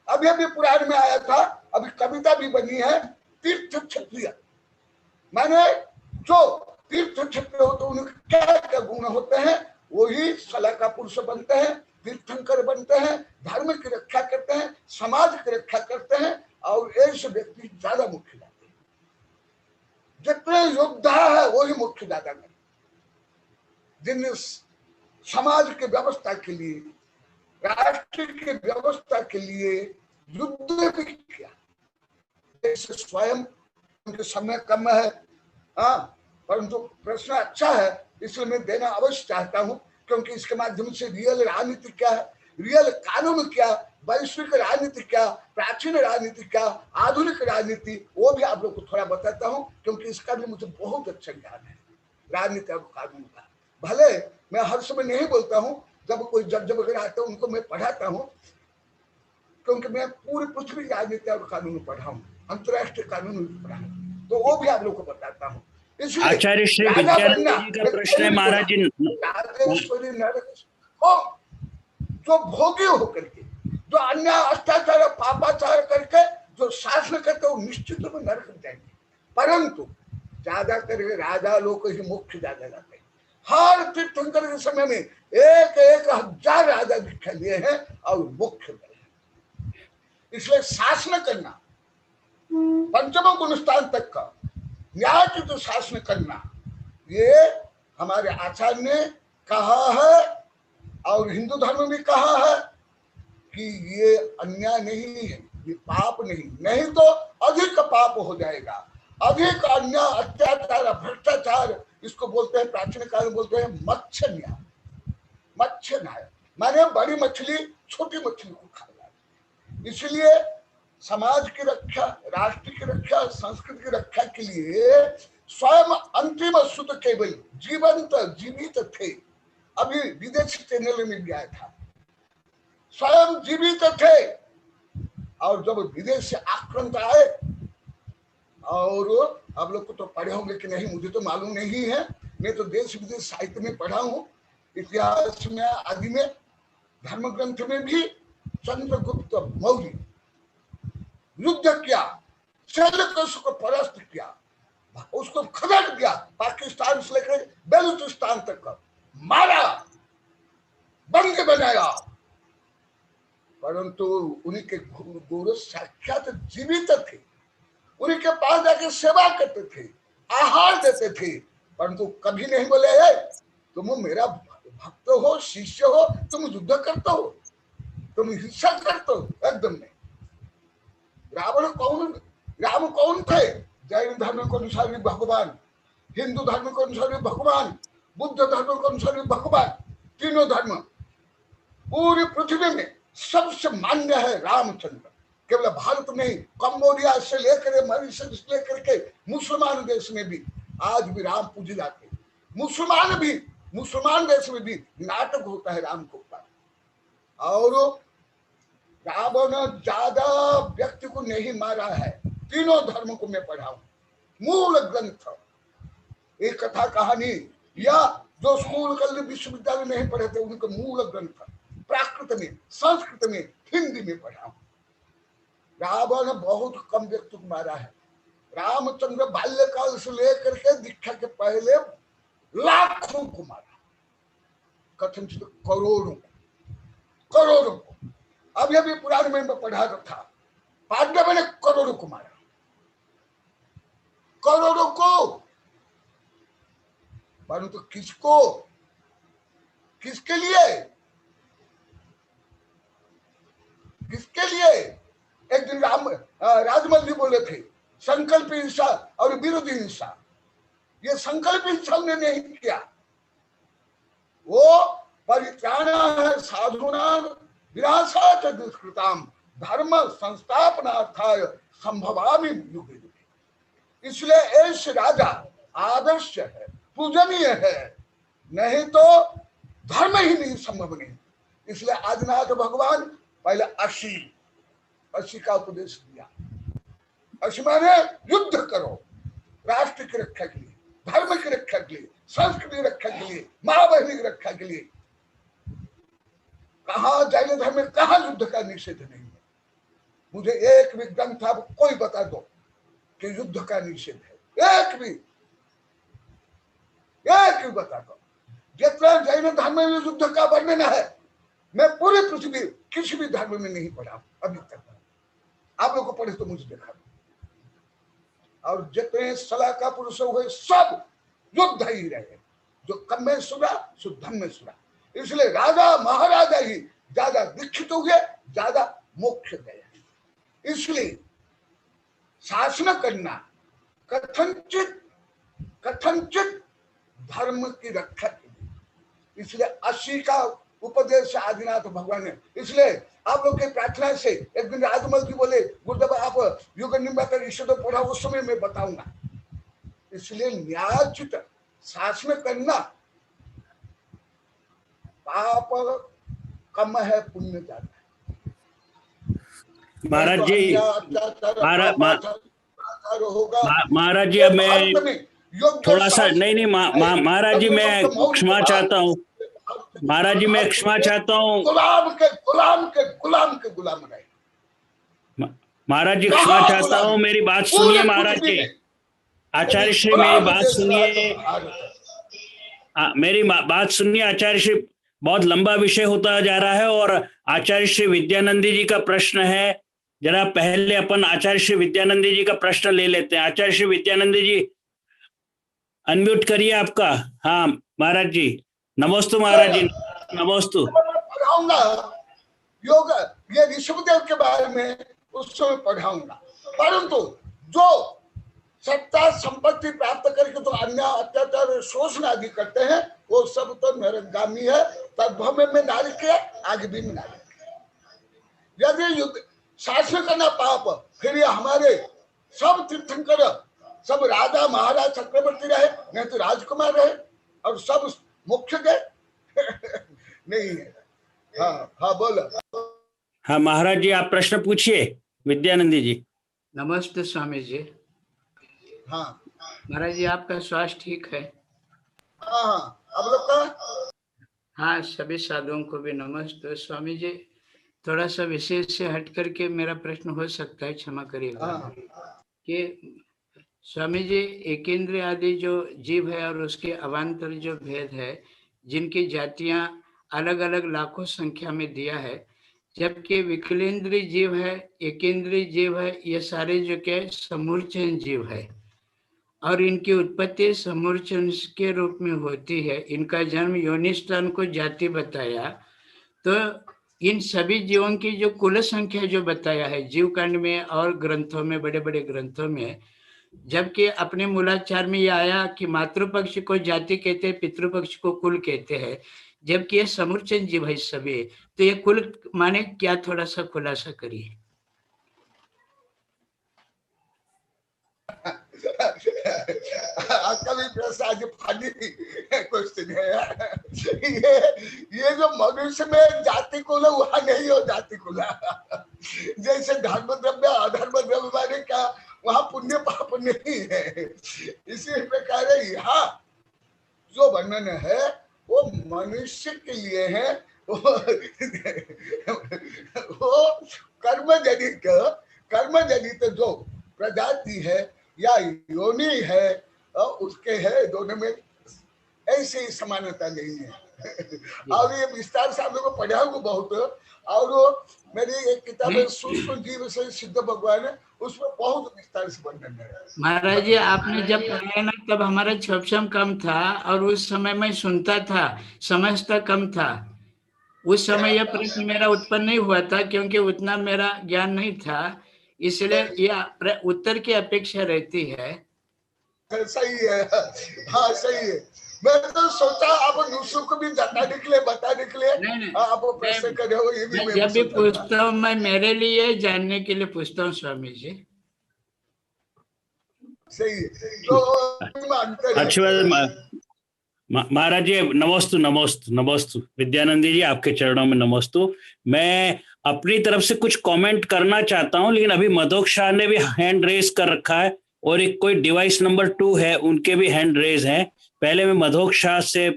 अभी अभी पुराण में आया था, अभी कविता भी बनी है, तीर्थ क्षत्रिय, माने जो तीर्थ क्षत्रिय होते हैं उनके क्या क्या गुण होते हैं, वही सलाका पुरुष बनते हैं, तीर्थंकर बनते हैं, धर्म की रक्षा करते हैं, समाज की रक्षा करते हैं, और ऐसे व्यक्ति ज्यादा मुख्य जाते हैं। जितने योद्धा है वही मुख्य ज्यादा करते, जिनने समाज की व्यवस्था के लिए, राष्ट्र की व्यवस्था के लिए युद्ध भी किया। ऐसे स्वयं उनके समय कम है, परंतु प्रश्न अच्छा है, इसलिए मैं देना अवश्य चाहता हूं, क्योंकि इसके माध्यम से रियल राजनीति क्या है, रियल कानून क्या, वैश्विक राजनीति क्या, प्राचीन राजनीति क्या, आधुनिक राजनीति, वो भी आप लोग को थोड़ा बताता हूं, क्योंकि इसका भी मुझे बहुत अच्छा ज्ञान है राजनीति और कानून का। भले मैं हर समय नहीं बोलता हूं, जब कोई जज वगैरह आते हैं उनको मैं पढ़ाता हूं, क्योंकि मैं पूरी पृथ्वी राजनीति और कानून पढ़ा हूं, अंतर्राष्ट्रीय कानून भी पढ़ा हूं, तो वो भी आप लोग को बताता हूं। आचार्य श्री विद्यानंद जी का प्रश्न है महाराज जी, जो भोगी होकर के, जो अन्य अत्याचार पापाचार करके जो शासन करते वो निश्चित रूप में नरक जाएंगे, परंतु ज्यादा करके राजा लोग ही मुख्य ज्यादा जाते हैं। हर तीर्थंकर के समय में 1,000 राजा दीक्षा लिए हैं और मुख्य बने। इसलिए शासन करना, पंचम गुण स्थान तक का न्याय की जो शासन करना, ये हमारे आचार्य ने कहा है और हिंदू धर्म में कहा है कि ये अन्याय नहीं है, ये पाप नहीं तो अधिक पाप हो जाएगा, अधिक अन्याय, अत्याचार, भ्रष्टाचार, इसको बोलते हैं प्राचीन काल में बोलते हैं मत्स्य न्याय। मत्स्य न्याय माने बड़ी मछली छोटी मछली को खा जाए। इसलिए समाज की रक्षा, राष्ट्र की रक्षा, संस्कृति की रक्षा के लिए स्वयं अंतिम सुध केवल जीवित थे। अभी विदेशी चैनल में भी आया था, स्वयं जीवित थे, और जब विदेश से आक्रांत आए, और आप लोग को तो पढ़े होंगे कि नहीं मुझे तो मालूम नहीं है, मैं तो देश विदेश साहित्य में पढ़ा हूँ, इतिहास में आदि में, धर्म ग्रंथ में भी। चंद्रगुप्त मौर्य युद्ध किया, सेल्यूकस को परास्त किया, उसको खदेड़ दिया, पाकिस्तान से लेकर बेलूचिस्तान तक मारा, बंदी बनाया, परंतु उन्हीं के गुरु साक्षात जीवित थे, उन्हीं के पास जाके सेवा करते थे, आहार देते थे, परंतु कभी नहीं बोले तुम मेरा भक्त हो, शिष्य हो, तुम युद्ध करते हो, तुम हिंसा करते हो, एकदम नहीं। राम कौन थे? जैन धर्म के अनुसार भी भगवान, हिंदू धर्म के अनुसार भी भगवान, बुद्ध धर्म के अनुसार भी भगवान, तीनों धर्म। पूरी पृथ्वी में सबसे मान्य है रामचंद्र, केवल भारत में ही, कंबोडिया से लेकर मॉरिशस से लेकर के मुसलमान देश में भी आज भी राम पूजे जाते हैं। मुसलमान देश में भी नाटक होता है राम को ऊपर। और रावण ज्यादा व्यक्ति को नहीं मारा है, तीनों धर्म को मैं पढ़ा हूं, मूल ग्रंथ, एक कथा कहानी, या जो स्कूल कल विश्वविद्यालय नहीं पढ़े थे उनके मूल ग्रंथ प्राकृत में, संस्कृत में, हिंदी में पढ़ा हूं। रावण बहुत कम व्यक्ति को मारा है। रामचंद्र बाल्यकाल से लेकर के दीक्षा के पहले लाखों को मारा, कथनचित करोड़ों को। अब ये भी पुराण में पढ़ा था, पांडव ने करोड़ों को मारा, करोड़ों को। परंतु किसको, किसके लिए, किसके लिए? एक दिन राजमल जी बोले थे संकल्प हिंसा और विरोधी हिंसा। ये संकल्प हिंसा ने नहीं किया, वो परित्राण है साधुनां विनाशाच दुष्कृताम धर्म संस्थापनार्थाय संभवामि युगे युगे। इसलिए ऐसे राजा आदर्श है, पूजनीय है, नहीं तो धर्म ही नहीं, संभव नहीं। इसलिए आदिनाथ भगवान पहले अशी का उपदेश दिया। अशी माने युद्ध करो, राष्ट्र की रक्षा के लिए, धर्म की रक्षा के लिए, संस्कृति की रक्षा के लिए, माँ बहनी की रक्षा के लिए। कहा जैन धर्म में कहा युद्ध का निषेध नहीं है? मुझे एक भी ग्रंथ आप कोई बता दो कि युद्ध का निषेध है, एक भी बता दो। जितना जैन धर्म में युद्ध का वर्णन है, मैं पूरी पृथ्वी किसी भी धर्म में नहीं पढ़ा अभी तक। आप लोगों को पढ़े तो मुझे देखा। और जितने सलाह का पुरुष हुए सब युद्ध ही रहे, जो कम में सुना सो धन में सुना। इसलिए राजा महाराजा ही ज्यादा दीक्षित हुए, ज्यादा मोक्ष गए। इसलिए शासन करना कथनचित धर्म की रक्षा के लिए, इसलिए अशी का उपदेश आदिनाथ भगवान ने। इसलिए आप लोग की प्रार्थना से एक दिन राजमल जी बोले गुरुदेव आप युग निम्बाकर ईश्वर पढ़ा, उस समय मैं बताऊंगा। इसलिए न्यायोचित शासन करना, पाप कम है पुण्य ज्यादा है। महाराज जी, महाराज जी अब मैं थोड़ा सा नहीं महाराज जी मैं क्षमा चाहता हूँ, महाराज जी मैं क्षमा चाहता हूँ। गुलाम रहे। महाराज जी क्षमा चाहता हूँ, मेरी बात सुनिए महाराज जी। आचार्य श्री मेरी बात सुनिए, मेरी बात सुनिए आचार्य श्री। बहुत लंबा विषय होता जा रहा है और आचार्य श्री विद्यानंदी जी का प्रश्न है। जरा पहले अपन आचार्य श्री विद्यानंदी जी का प्रश्न ले लेते हैं। आचार्य श्री विद्यानंदी जी अनम्यूट करिए आपका। हाँ महाराज जी, नमोस्तु महाराज जी, नमोस्तु। पढ़ाऊंगा योग, ये ऋषभदेव के बारे में उस समय पढ़ाऊंगा। परंतु जो सत्ता संपत्ति प्राप्त करके तो अन्य अत्याचार शोषण आदि करते हैं, वो सब तो नरगामी है। तद्भव में नारी के आगे भी नारी के। यदि युद्ध शासन करना पाप, फिर ये हमारे सब तीर्थंकर, सब राजा महाराज चक्रवर्ती रहे, नहीं तो राजकुमार रहे, और सब मुख्य गए नहीं है। हाँ बोलो। हाँ महाराज जी आप प्रश्न पूछिए विद्यानंदी जी। नमस्ते स्वामी जी। हाँ महाराज जी आपका स्वास्थ्य ठीक है? हाँ अब लोग का। हाँ सभी साधुओं को भी नमस्ते। स्वामी जी थोड़ा सा विषय से हट करके मेरा प्रश्न हो सकता है, क्षमा करिएगा। कि स्वामी जी एकेंद्रिय आदि जो जीव है और उसके अवान्तर जो भेद है, जिनकी जातियां अलग अलग लाखों संख्या में दिया है, जबकि विकलेंद्रीय जीव है, एकेंद्रीय जीव है, ये सारे जो क्या समूर्चन जीव है और इनकी उत्पत्ति समूर्चन के रूप में होती है। इनका जन्म योनिष्ठान को जाति बताया। तो इन सभी जीवों की जो कुल संख्या जो बताया है जीव कांड में और ग्रंथों में, बड़े बड़े ग्रंथों में, जबकि अपने मूलाचार में ये आया कि मातृपक्ष को जाति कहते हैं, पितृपक्ष को कुल कहते हैं, जबकि ये समूर्चन जीव है सभी। तो ये कुल माने क्या, थोड़ा सा खुलासा करिए। आपका भी प्रश्न आज फनी क्वेश्चन है। ये जो मनुष्य में जाति कुल वहां नहीं हो जाति कुल। जैसे धर्म द्रव्य अधर्म द्रव्य माने क्या, वहां पुण्य पाप नहीं है। इसी प्रकार यहाँ जो वर्णन है वो मनुष्य के लिए है। वो कर्म जनित कर्म जनित जो प्रजाति है या योनि है उसके है, दोनों में ऐसी समानता नहीं है। और ये विस्तार से आप लोगों को पढ़ा हूँ बहुत, और मेरी एक किताब है सूक्ष्म जीव से सिद्ध भगवान है, उसमें बहुत विस्तार से वर्णन है। महाराज जी, आपने जब पढ़ाया ना तब हमारा क्षमता कम था, और उस समय मैं सुनता था, समझता कम था। उस समय यह प्रश्न मेरा उत्पन्न नहीं हुआ था, क्योंकि उतना मेरा ज्ञान नहीं था, इसलिए यह उत्तर की अपेक्षा रहती है। सही है, हाँ सही है। मैं तो सोचा आप दूसरों को भी बताने के लिए नहीं, आप प्रश्न कर रहे हो, ये भी मैं जब भी पूछता हूँ मैं मेरे लिए जानने के लिए पूछता हूँ स्वामी जी। सही है, तो अच्छा महाराज जी, नमोस्तु नमोस्तु नमोस्तु। विद्यानंदी जी, आपके चरणों में नमोस्तु। मैं अपनी तरफ से कुछ कमेंट करना चाहता हूं, लेकिन अभी मधोक शाह ने भी हैंड रेज कर रखा है, और एक कोई डिवाइस नंबर 2 है, उनके भी हैंड रेज हैं। पहले मैं मधोक शाह से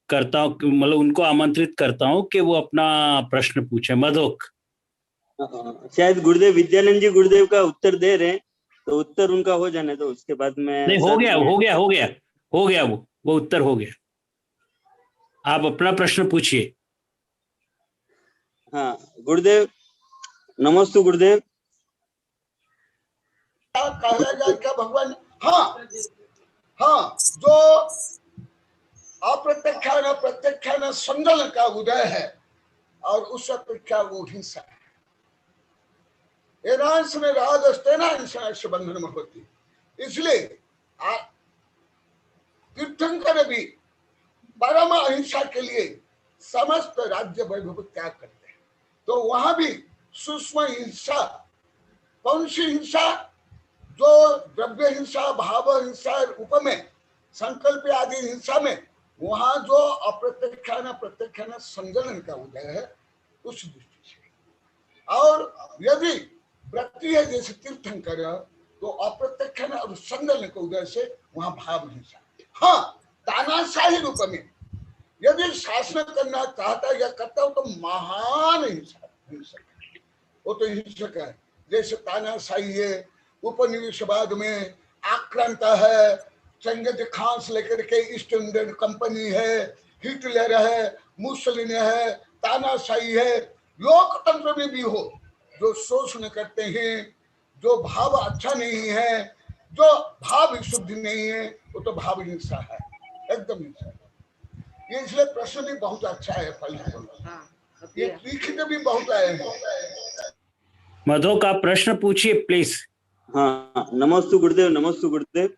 करता हूँ, मतलब उनको आमंत्रित करता हूँ कि वो अपना प्रश्न पूछे। मधोक। शायद गुरुदेव विद्यानंद जी गुरुदेव का उत्तर दे रहे हैं, तो उत्तर उनका हो जाने तो उसके बाद में। नहीं, हो गया वो उत्तर हो गया। आप अपना प्रश्न पूछिए। हाँ गुरुदेव, नमस्ते गुरुदेव। कहा जाए क्या भगवान, हाँ जो अप्रत्यक्षान प्रत्यक्षान संगल का उदय है, और उस अपेक्षा वो हिंसा है। एनांश में राजस्तेनांश बंधन में होती, इसलिए तीर्थंकर भी परम अहिंसा के लिए समस्त राज्य वैभव त्याग करते हैं। तो वहां भी सूक्ष्म हिंसा, कौन सी हिंसा? जो द्रव्य हिंसा, भाव हिंसा रूप में, संकल्प आदि हिंसा में, वहां जो अप्रत्यक्षान प्रत्यक्षान संगलन का उदय है, उस दृष्टि से। और यदि वृत्ति है जैसे तीर्थंकर, तो अप्रत्यक्षान और संगलन के उदय से वहां भाव हिंसा। हाँ, तानाशाही रूप में यदि शासन करना चाहता है या करता हो तो महान हिंसक, वो तो हिंसक है। जैसे तानाशाही है, उपनिवेशवाद में आक्रांत है, चंगेज खान से लेकर के ईस्ट इंडियन कंपनी है, हिटलर है, मुसलिन है, तानाशाही है। लोकतंत्र में भी हो, जो शोषण करते हैं, जो भाव अच्छा नहीं है, जो भाव शुद्ध नहीं है, वो तो भाव हिंसा है, एकदम हिंसा है। ये इसलिए प्रश्न भी बहुत अच्छा है, ये लिखित भी बहुत आए हैं। मधोक, आप प्रश्न पूछिए प्लीज। हाँ, नमस्ते गुरुदेव, नमस्ते गुरुदेव।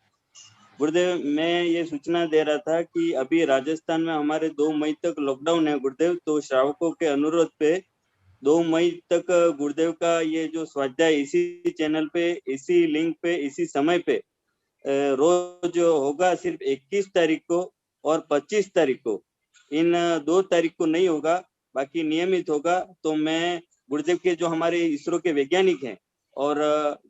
गुरुदेव, मैं ये सूचना दे रहा था कि अभी राजस्थान में हमारे 2 मई तक लॉकडाउन है गुरुदेव, तो श्रावकों के अनुरोध पे 2 मई तक गुरुदेव का ये जो स्वाध्याय इसी चैनल पे, इसी लिंक पे, इसी समय पे रोज होगा, सिर्फ 21 तारीख को और 25 तारीख को। इन 2 तारीख को नहीं होगा, बाकी नियमित होगा। तो मैं गुरुदेव के जो हमारे इसरो के वैज्ञानिक हैं और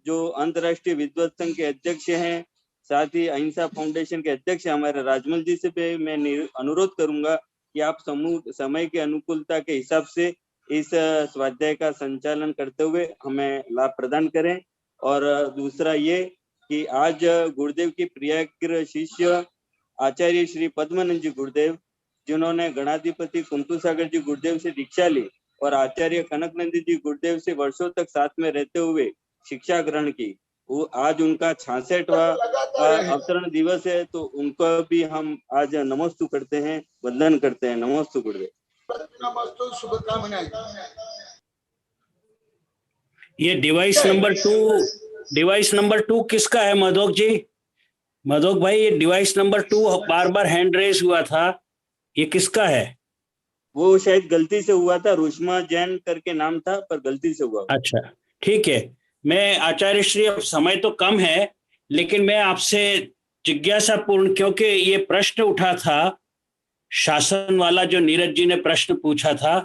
जो अंतर्राष्ट्रीय विद्वत संघ के अध्यक्ष हैं, साथ ही अहिंसा फाउंडेशन के अध्यक्ष हमारे राजमल जी से भी मैं अनुरोध करूंगा कि आप समय के अनुकूलता के हिसाब से इस स्वाध्याय का संचालन करते हुए हमें लाभ प्रदान करें। और दूसरा ये कि आज गुरुदेव की प्रिय शिष्य आचार्य श्री पद्मानंद जी गुरुदेव, जिन्होंने गणाधिपति कुंतु सागर जी गुरुदेव से दीक्षा ली और आचार्य कनकनंदी जी गुरुदेव से वर्षों तक साथ में रहते हुए शिक्षा ग्रहण की, वो आज उनका 66वां अवतरण दिवस है, तो उनको भी हम आज नमस्ते करते हैं, वंदन करते हैं। नमस्ते गुरुदेव। नमस्ते, शुभकामनाएं। ये डिवाइस नंबर 2 किसका है मधोक जी? मधोक भाई, ये डिवाइस नंबर 2 बार बार हैंड रेस हुआ था, ये किसका है? वो शायद गलती से हुआ था, रुष्मा जैन करके नाम था, पर गलती से हुआ। अच्छा, ठीक है। मैं आचार्य श्री, अब समय तो कम है, लेकिन मैं आपसे जिज्ञासा पूर्ण, क्योंकि ये प्रश्न उठा था शासन वाला, जो नीरज जी ने प्रश्न पूछा था,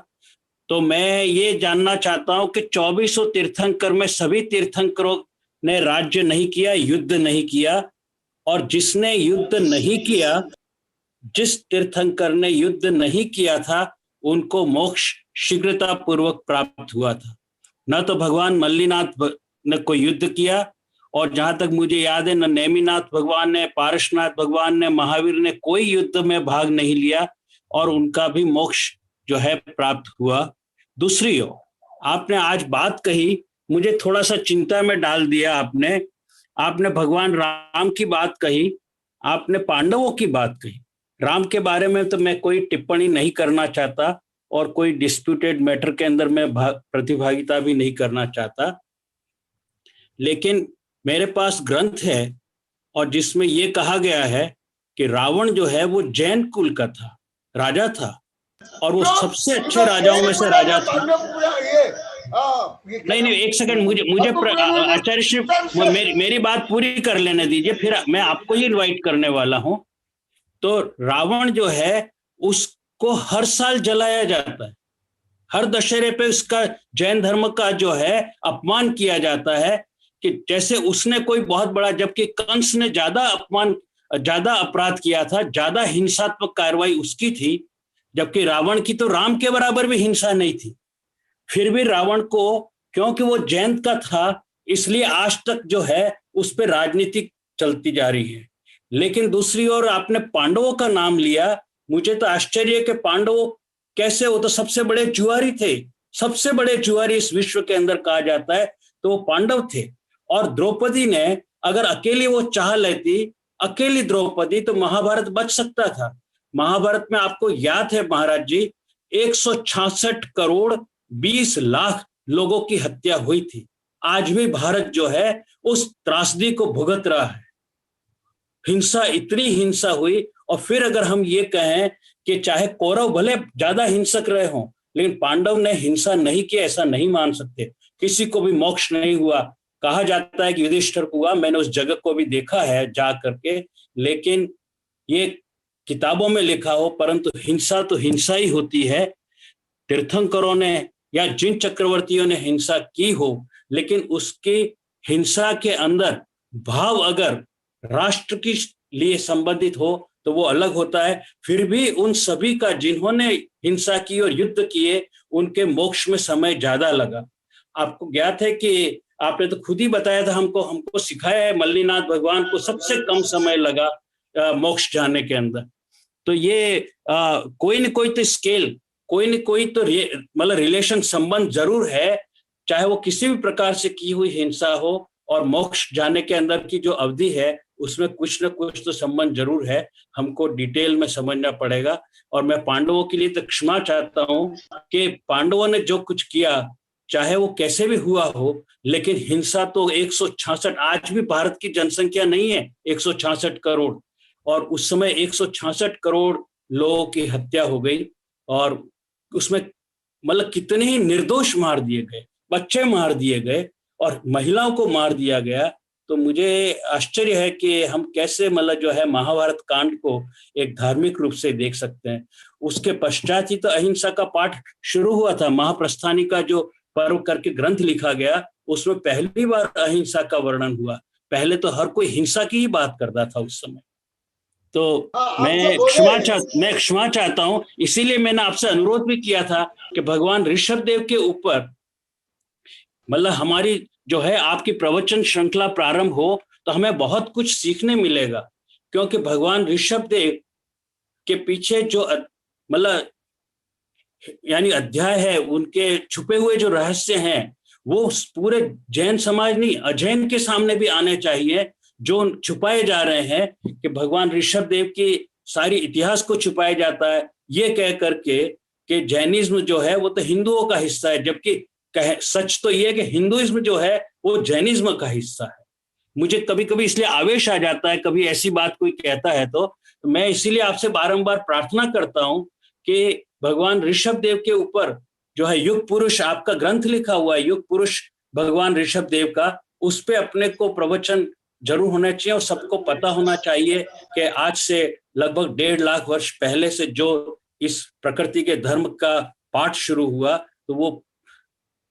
तो मैं ये जानना चाहता हूं कि 2400 तीर्थंकर में सभी तीर्थंकरों ने राज्य नहीं किया, युद्ध नहीं किया, और जिसने युद्ध नहीं किया, जिस तीर्थंकर ने युद्ध नहीं किया था, उनको मोक्ष शीघ्रता पूर्वक प्राप्त हुआ था। न तो भगवान मल्लीनाथ न कोई युद्ध किया, और जहां तक मुझे याद है न नेमिनाथ भगवान ने, पारसनाथ भगवान ने, महावीर ने कोई युद्ध में भाग नहीं लिया, और उनका भी मोक्ष जो है प्राप्त हुआ। दूसरी ओर आपने आज बात कही, मुझे थोड़ा सा चिंता में डाल दिया आपने भगवान राम की बात कही, आपने पांडवों की बात कही। राम के बारे में तो मैं कोई टिप्पणी नहीं करना चाहता, और कोई डिस्प्यूटेड मैटर के अंदर मैं प्रतिभागिता भी नहीं करना चाहता, लेकिन मेरे पास ग्रंथ है और जिसमें ये कहा गया है कि रावण जो है वो जैन कुल का था, राजा था, और वो सबसे अच्छे राजाओं में से राजा था। नहीं, एक सेकंड, मुझे आचार्य श्री मेरी बात पूरी कर लेने दीजिए, फिर मैं आपको ही इनवाइट करने वाला हूं। तो रावण जो है उसको हर साल जलाया जाता है, हर दशहरे पे उसका जैन धर्म का जो है अपमान किया जाता है, कि जैसे उसने कोई बहुत बड़ा, जबकि कंस ने ज्यादा अपराध किया था, ज्यादा हिंसात्मक कार्रवाई उसकी थी, जबकि रावण की तो राम के बराबर भी हिंसा नहीं थी। फिर भी रावण को, क्योंकि वो जैन का था, इसलिए आज तक जो है उस पर राजनीति चलती जा रही है। लेकिन दूसरी ओर आपने पांडवों का नाम लिया, मुझे तो आश्चर्य कि पांडवों कैसे, वो तो सबसे बड़े जुआरी थे, सबसे बड़े जुआरी इस विश्व के अंदर कहा जाता है, तो वो पांडव थे। और द्रौपदी ने अगर अकेली वो चाह लेती, अकेली द्रौपदी, तो महाभारत बच सकता था। महाभारत में आपको याद है महाराज जी, 166 करोड़ 20 लाख लोगों की हत्या हुई थी। आज भी भारत जो है उस त्रासदी को भुगत रहा है। हिंसा, इतनी हिंसा हुई, और फिर अगर हम ये कहें कि चाहे कौरव भले ज्यादा हिंसक रहे हों, लेकिन पांडव ने हिंसा नहीं की, ऐसा नहीं मान सकते। किसी को भी मोक्ष नहीं हुआ। कहा जाता है कि युधिष्ठिर को हुआ, मैंने उस जगह को भी देखा है जा करके, लेकिन ये किताबों में लिखा हो, परंतु हिंसा तो हिंसा ही होती है। तीर्थंकरों ने या जिन चक्रवर्तियों ने हिंसा की हो, लेकिन उसकी हिंसा के अंदर भाव अगर राष्ट्र के लिए संबंधित हो तो वो अलग होता है। फिर भी उन सभी का, जिन्होंने हिंसा की और युद्ध किए, उनके मोक्ष में समय ज्यादा लगा। आपको ज्ञात है कि आपने तो खुद ही बताया था, हमको सिखाया है, मल्लीनाथ भगवान को सबसे कम समय लगा मोक्ष जाने के अंदर। तो ये कोई न कोई तो स्केल, कोई न कोई तो मतलब रिलेशन, संबंध जरूर है, चाहे वो किसी भी प्रकार से की हुई हिंसा हो और मोक्ष जाने के अंदर की जो अवधि है, उसमें कुछ न कुछ तो संबंध जरूर है। हमको डिटेल में समझना पड़ेगा। और मैं पांडवों के लिए तो क्षमा चाहता हूँ कि पांडवों ने जो कुछ किया, चाहे वो कैसे भी हुआ हो, लेकिन हिंसा तो 166, आज भी भारत की जनसंख्या नहीं है 166 करोड़, और उस समय 166 करोड़ लोगों की हत्या हो गई, और उसमें मतलब कितने ही निर्दोष मार दिए गए, बच्चे मार दिए गए और महिलाओं को मार दिया गया। तो मुझे आश्चर्य है कि हम कैसे मतलब जो है महाभारत कांड को एक धार्मिक रूप से देख सकते हैं। उसके पश्चात ही तो अहिंसा का पाठ शुरू हुआ था। महाप्रस्थानी का जो पर्व करके ग्रंथ लिखा गया, उसमें पहली बार अहिंसा का वर्णन हुआ। पहले तो हर कोई हिंसा की ही बात करता था उस समय। तो मैं क्षमा चाहता हूं, इसीलिए मैंने आपसे अनुरोध भी किया था कि भगवान ऋषभ देव के ऊपर मतलब हमारी जो है आपकी प्रवचन श्रृंखला प्रारंभ हो तो हमें बहुत कुछ सीखने मिलेगा, क्योंकि भगवान ऋषभ देव के पीछे जो मतलब यानी अध्याय है, उनके छुपे हुए जो रहस्य हैं, वो पूरे जैन समाज नहीं, अजैन के सामने भी आने चाहिए, जो छुपाए जा रहे हैं कि भगवान ऋषभ देव की सारी इतिहास को छुपाया जाता है ये कह करके कि जैनिज्म जो है वो तो हिंदुओं का हिस्सा है, जबकि सच तो ये है कि हिंदुइज्म जो है वो जैनिज्म का हिस्सा है। मुझे कभी कभी इसलिए आवेश आ जाता है, कभी ऐसी बात कोई कहता है तो मैं इसीलिए आपसे बारंबार प्रार्थना करता हूं कि भगवान ऋषभ देव के ऊपर जो है युग पुरुष, आपका ग्रंथ लिखा हुआ है युग पुरुष भगवान ऋषभ देव का, उस पे अपने को प्रवचन जरूर होना चाहिए। और सबको पता होना चाहिए कि आज से लगभग 1.5 लाख वर्ष पहले से जो इस प्रकृति के धर्म का पाठ शुरू हुआ, तो वो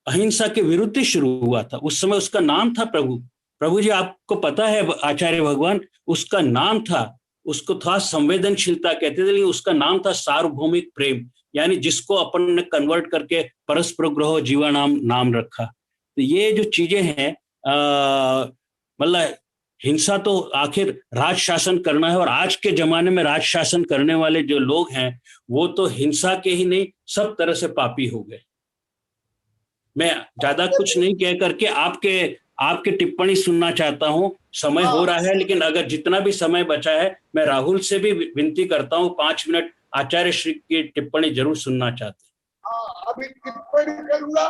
अहिंसा के विरुद्ध ही शुरू हुआ था। उस समय उसका नाम था प्रभु जी, आपको पता है आचार्य भगवान, उसका नाम था, उसको था संवेदनशीलता कहते थे, लेकिन उसका नाम था सार्वभौमिक प्रेम, यानी जिसको अपन ने कन्वर्ट करके परस्पर ग्रह जीवानाम नाम रखा। तो ये जो चीजें हैं मतलब हिंसा तो आखिर राज शासन करना है, और आज के जमाने में राज शासन करने वाले जो लोग हैं वो तो हिंसा के ही नहीं सब तरह से पापी हो गए। मैं ज्यादा कुछ नहीं कह करके आपके टिप्पणी सुनना चाहता हूं। समय हो रहा है, लेकिन अगर जितना भी समय बचा है मैं राहुल से भी विनती करता हूं 5 मिनट आचार्य श्री की टिप्पणी जरूर सुनना चाहते हैं। अभी टिप्पणी करूंगा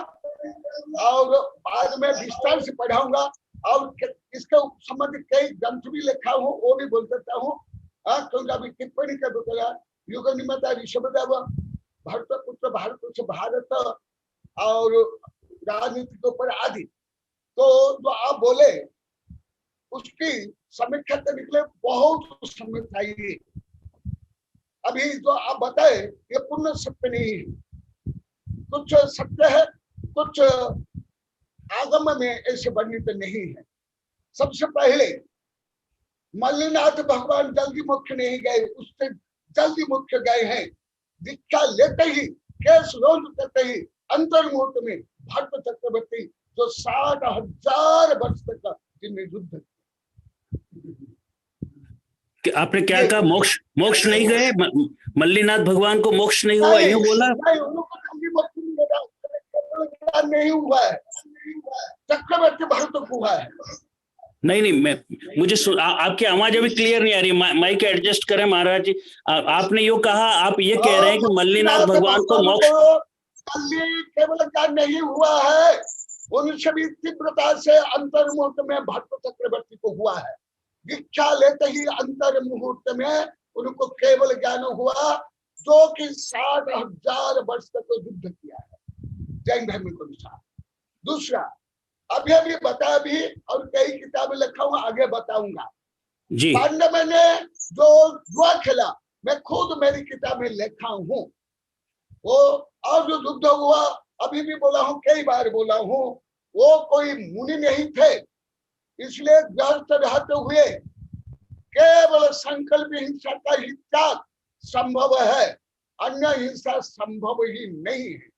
और बाद में विस्तार से पढ़ाऊंगा, और इसके संबंधित कई ग्रंथ भी लिखा हूँ, वो भी बोल सकता हूँ। क्योंकि अभी टिप्पणी कर दूंगा। युग निमित्त ऋषभदेव भरतपुत्र भारत से भारत और राजनीति के ऊपर आदि, तो जो आप बोले उसकी समीक्षा करने के लिए बहुत समय चाहिए। अभी जो आप बताए ये पूर्ण सत्य नहीं है, कुछ सत्य है, कुछ आगम में ऐसे वर्णित नहीं है। सबसे पहले मल्लिनाथ भगवान जल्दी मुख्य नहीं गए, उससे जल्दी मुख्य गए हैं। दीक्षा लेते ही, केस रोज करते ही अंतर्मुहूर्त में भट्ट चक्रवर्ती जो 60,000 वर्ष तक जिनमें युद्ध। आपने क्या कहा? मोक्ष नहीं गए? मल्लिनाथ भगवान को मोक्ष नहीं हुआ, यूं बोला? नहीं हुआ है, चक्रवर्ती भरत को हुआ है। नहीं, मुझे आपकी आवाज अभी क्लियर नहीं आ रही। माइक एडजस्ट करें महाराज जी। आपने यो कहा, आप ये कह रहे हैं कि मल्लिनाथ भगवान को मोक्ष केवल ज्ञान नहीं हुआ है, उनसे भी तीव्रता से अंतर्मुहूर्त में भट्ट चक्रवर्ती को हुआ है। दीक्षा लेते ही अंतर्मुहूर्त में उनको केवल ज्ञान हुआ, जो कि 60,000 वर्ष तक युद्ध किया है जैन धर्म के अनुसार। दूसरा, अभी बता भी, और कई किताबें लिखा हुआ, आगे बताऊंगा। पांडव ने जो जुआ खेला, मैं खुद मेरी किताबें लिखा हूँ वो, और जो युद्ध हुआ अभी भी बोला हूँ, कई बार बोला हूँ, वो कोई मुनि नहीं थे, इसलिए गृहस्थ रहते हुए केवल संकल्प हिंसा का ही त्याग संभव है, अन्य हिंसा संभव ही नहीं है,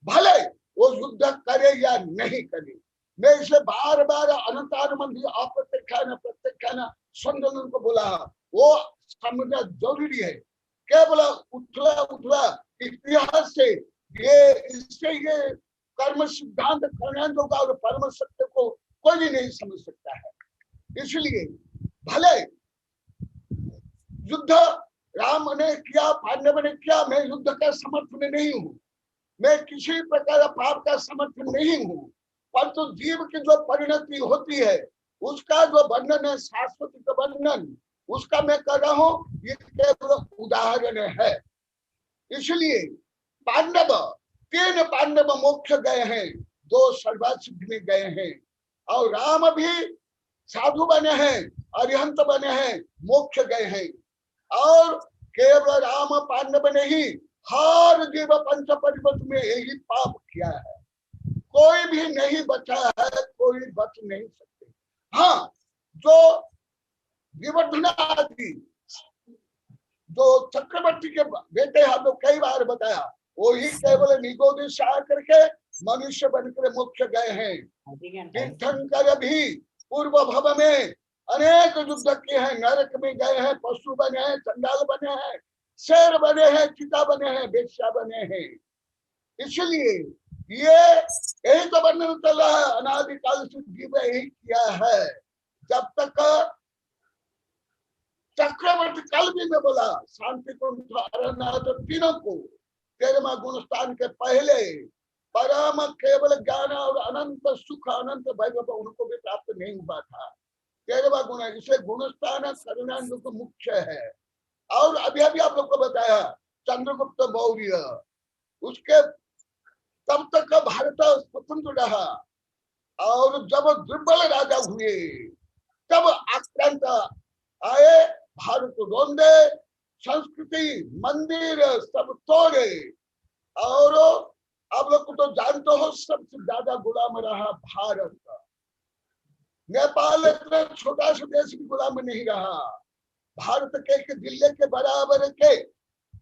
भले वो युद्ध करे या नहीं करे। मैं इसे बार बार अनंतानुबंधी अप्रत्यक्षान प्रत्यक्षान संदन को बोला, वो समझना जरूरी है। केवल उठला इतिहास से ये कर्म सिद्धांत कर्णांतों का और परम सत्य को कोई भी नहीं समझ सकता है। इसलिए भले युद्ध राम ने किया, पांडव ने किया, मैं युद्ध का समर्थन नहीं हूँ, मैं किसी प्रकार पाप का समर्थन नहीं हूँ, परंतु जीव की जो परिणति होती है उसका जो वर्णन है, शाश्वत का वर्णन, उसका मैं कर रहा हूँ। ये केवल उदाहरण है। इसलिए तीन पांडव मोक्ष गए हैं, 2 सर्वासिद्ध में गए हैं, और राम भी साधु बने हैं, अरिहंत बने हैं, मोक्ष गए हैं। और केवल राम पांडव नहीं, हर जीव पंच परिवर्त में यही पाप किया है, कोई भी नहीं बचा है, कोई बच नहीं सकते। हाँ, जो विवर्धनादि जो चक्रवर्ती के बेटे हैं, तो कई बार बताया, वो ही केवल निगोदिश आकर के मनुष्य बनकर मोक्ष गए हैं। तीर्थंकर भी पूर्व भव में अनेक युद्ध किए हैं, नरक में गए हैं, पशु बने हैं, चंडाल बने हैं, शेर बने हैं, चिता बने हैं, वेश्या बने हैं। इसलिए ये यही तो वर्णन चल रहा है, अनादिकाल से जीव यही किया है। जब तक चक्रवर्ती, कल भी मैं बोला, शांति को तीनों को 13वां गुणस्थान के पहले परम केवल ज्ञान और अनंत सुख, अनंत वैभव उनको भी प्राप्त नहीं हुआ था। 13वां गुण है, इसलिए गुणस्थान करुणानुक मुख्य है। और अभी आप लोग को बताया चंद्रगुप्त मौर्य, उसके तब तक भारत स्वतंत्र रहा, और जब दुर्बल राजा हुए तब आक्रांत आए, भारत रोंदे, संस्कृति मंदिर सब तोड़े। और आप लोग को तो जानते हो, सबसे ज्यादा गुलाम रहा भारत। नेपाल इतना छोटा सा देश भी गुलाम नहीं रहा। भारत के दिल्ली के बराबर के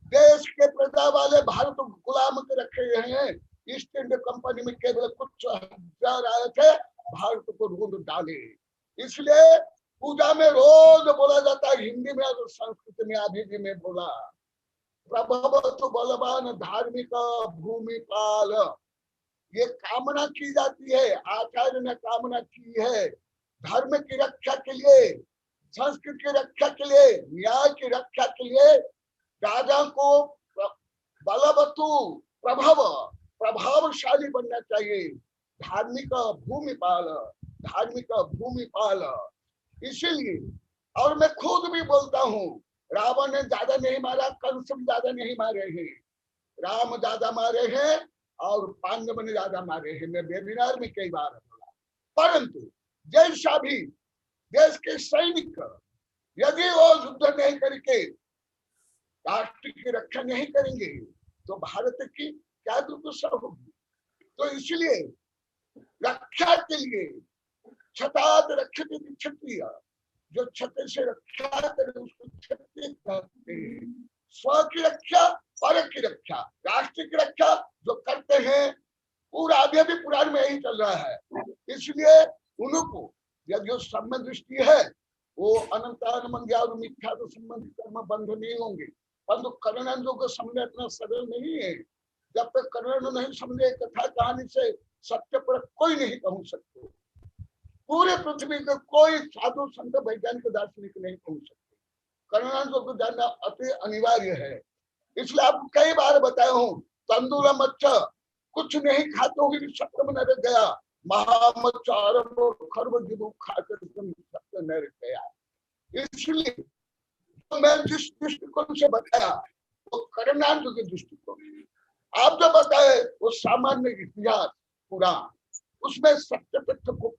देश के प्रजा वाले भारत को गुलाम के रखे हैं, ईस्ट इंडिया कंपनी में केवल कुछ हजार आए थे, भारत को ढूंढ डाले। इसलिए पूजा में रोज बोला जाता है हिंदी में और संस्कृत में अभी भी मैं बोला, प्रभवतु बलवान धार्मिक भूमिपाल। ये कामना की जाती है, आचार्य ने कामना की है धर्म की रक्षा के लिए, संस्कृति की रक्षा के लिए, न्याय की रक्षा के लिए राजा को बलवतु प्रभावशाली बनना चाहिए, धार्मिक भूमिपाल, धार्मिक भूमिपाल। इसीलिए और मैं खुद भी बोलता हूँ, रावण ने ज्यादा नहीं मारा, कंस भी ज्यादा नहीं मारे हैं, राम ज्यादा मारे हैं और पांडव ने ज्यादा मारे हैं। मैं वेबिनार में कई बार बोला, परंतु जैसा भी देश के सैनिक यदि वो युद्ध नहीं करके राष्ट्र की रक्षा नहीं करेंगे तो भारत की क्या दुर्दशा होगी। तो इसलिए रक्षा के लिए छतात रक्षते क्षत्रिय, जो छत्र से रक्षा करे उसको क्षत्रिय कहते हैं। स्व की रक्षा, पर की रक्षा, राष्ट्र की रक्षा जो करते हैं, पूरा अभी भी पुराण में यही चल रहा है। इसलिए उनको यदि सम्मान दृष्टि है वो अनंतान मंद्या और मिथ्या तो संबंधित कर्म बंध नहीं होंगे, परंतु कर्णांजों को समझना इतना सरल नहीं है। जब तक कर्ण नहीं समझे कथा कहानी से सत्य पर कोई नहीं पहुंच सकते। पूरे पृथ्वी के कोई साधु संत वैज्ञानिक दार्शनिक नहीं पहुंच सकते। कर्णांशों को जानना अति अनिवार्य है। इसलिए आपको कई बार बताया हूँ, तंदूला मच्छा कुछ नहीं खाते हुए भी सत्य में नरक गया, महामच्छा अरब खरब जिबू खाकर सत्य नरक गया। इसलिए तो मैं जिस दृष्टिकोण से बताया वो कर्णांश के दृष्टिकोण, आप जो बताए वो सामान्य इतिहास पुराण, उसमें सत्य तथ्य को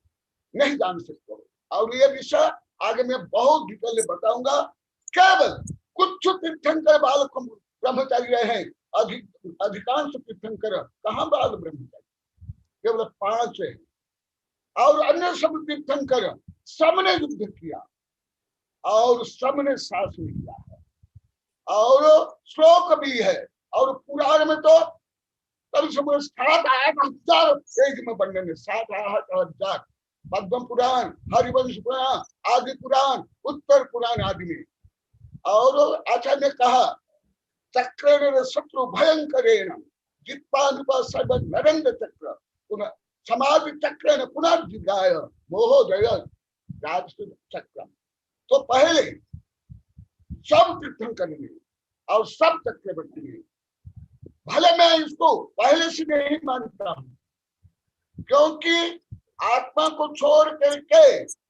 नहीं जान सकते हो। और ये विषय आगे मैं बहुत डिटेल बताऊंगा। केवल कुछ तीर्थंकर बाल ब्रह्मचारी रहे हैं, अधिकांश तीर्थंकर कहाँ बाल ब्रह्मचारी, केवल 5 है। और अन्य सब तीर्थंकर सबने युद्ध किया और सबने शासन किया है, और श्लोक भी है। और पुराण में तो तब समय 7-8 हजार पेज में वर्णन है, 7-8 हजार। पद्म पुराण, हरिवंश पुराण, आदि पुराण, उत्तर पुराण आदि में। और आचार्य ने कहा चक्रेण शत्रु भयंकरेण जित्वा सर्व नरेंद्र चक्र पुनः समाधि चक्रेण पुनर्जिगाय मोहोदय राजसूय चक्र। तो पहले सब तीर्थंकर ने और सब चक्रवर्ती ने, भले मैं इसको पहले से नहीं मानता हूं, क्योंकि आत्मा को छोड़ करके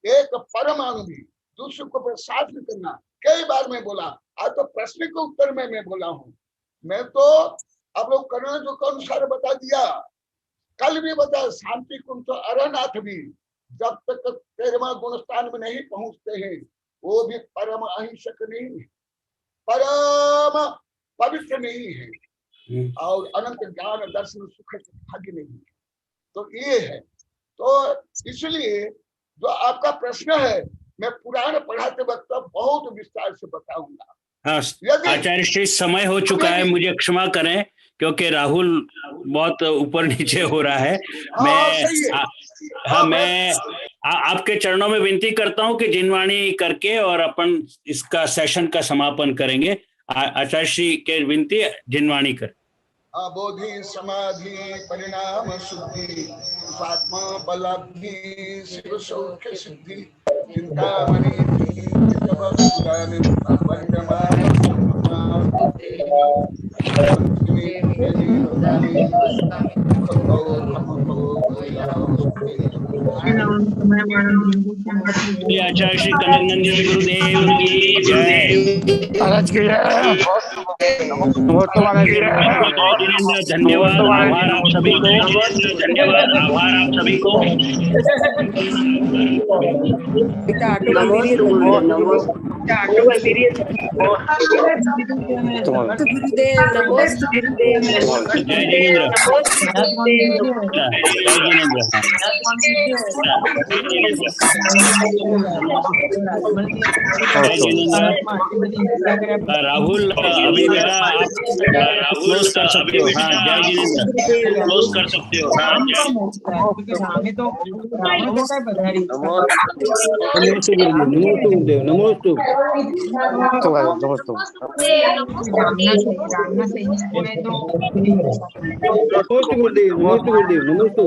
एक परमाणु भी दूसरे को प्रसाद करना, कई बार मैं बोला। आज तो प्रश्न के उत्तर में मैं बोला हूं। मैं तो अब लोग कर्ण जो के अनुसार बता दिया, कल भी बताया शांति कुंज तो अरनाथ भी जब तक 13वां गुणस्थान में नहीं पहुंचते हैं वो भी परम अहिंसक नहीं है, परम पवित्र नहीं है, और अनंत ज्ञान दर्शन सुख भाग्य नहीं है। तो ये है। तो इसलिए जो आपका प्रश्न है मैं पुराण पढ़ाते वक्त बहुत विस्तार से बताऊंगा। हाँ आचार्य श्री, समय हो चुका है, मुझे क्षमा करें क्योंकि राहुल बहुत ऊपर नीचे हो रहा है। मैं आपके चरणों में विनती करता हूं कि जिनवाणी करके और अपन इसका सेशन का समापन करेंगे। आचार्य श्री के विनती, जिनवाणी कर। अबोधि समाधि परिणाम शुद्धि आत्मा बलाब्धि शिव सौख्य सिद्धि चिंतामणि आचार्य श्री कनकनंदन जी गुरुदेव की जय। धन्यवाद, आभार आप सभी को, धन्यवाद, आभार आप सभी को। जय जिनेंद्र। जिनेंद्र। जय जिनेंद्र। राहुल अभी बेटा आप क्लोज कर सकते हो। हाँ जय जिनेंद्र, क्लोज कर सकते हो। हाँ नमस्ते गुरुदेव, नमस्ते। नमस्ते गुरुदेव, नमस्ते गुरुदेव, नमस्ते।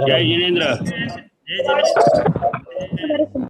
जय जिनेंद्र।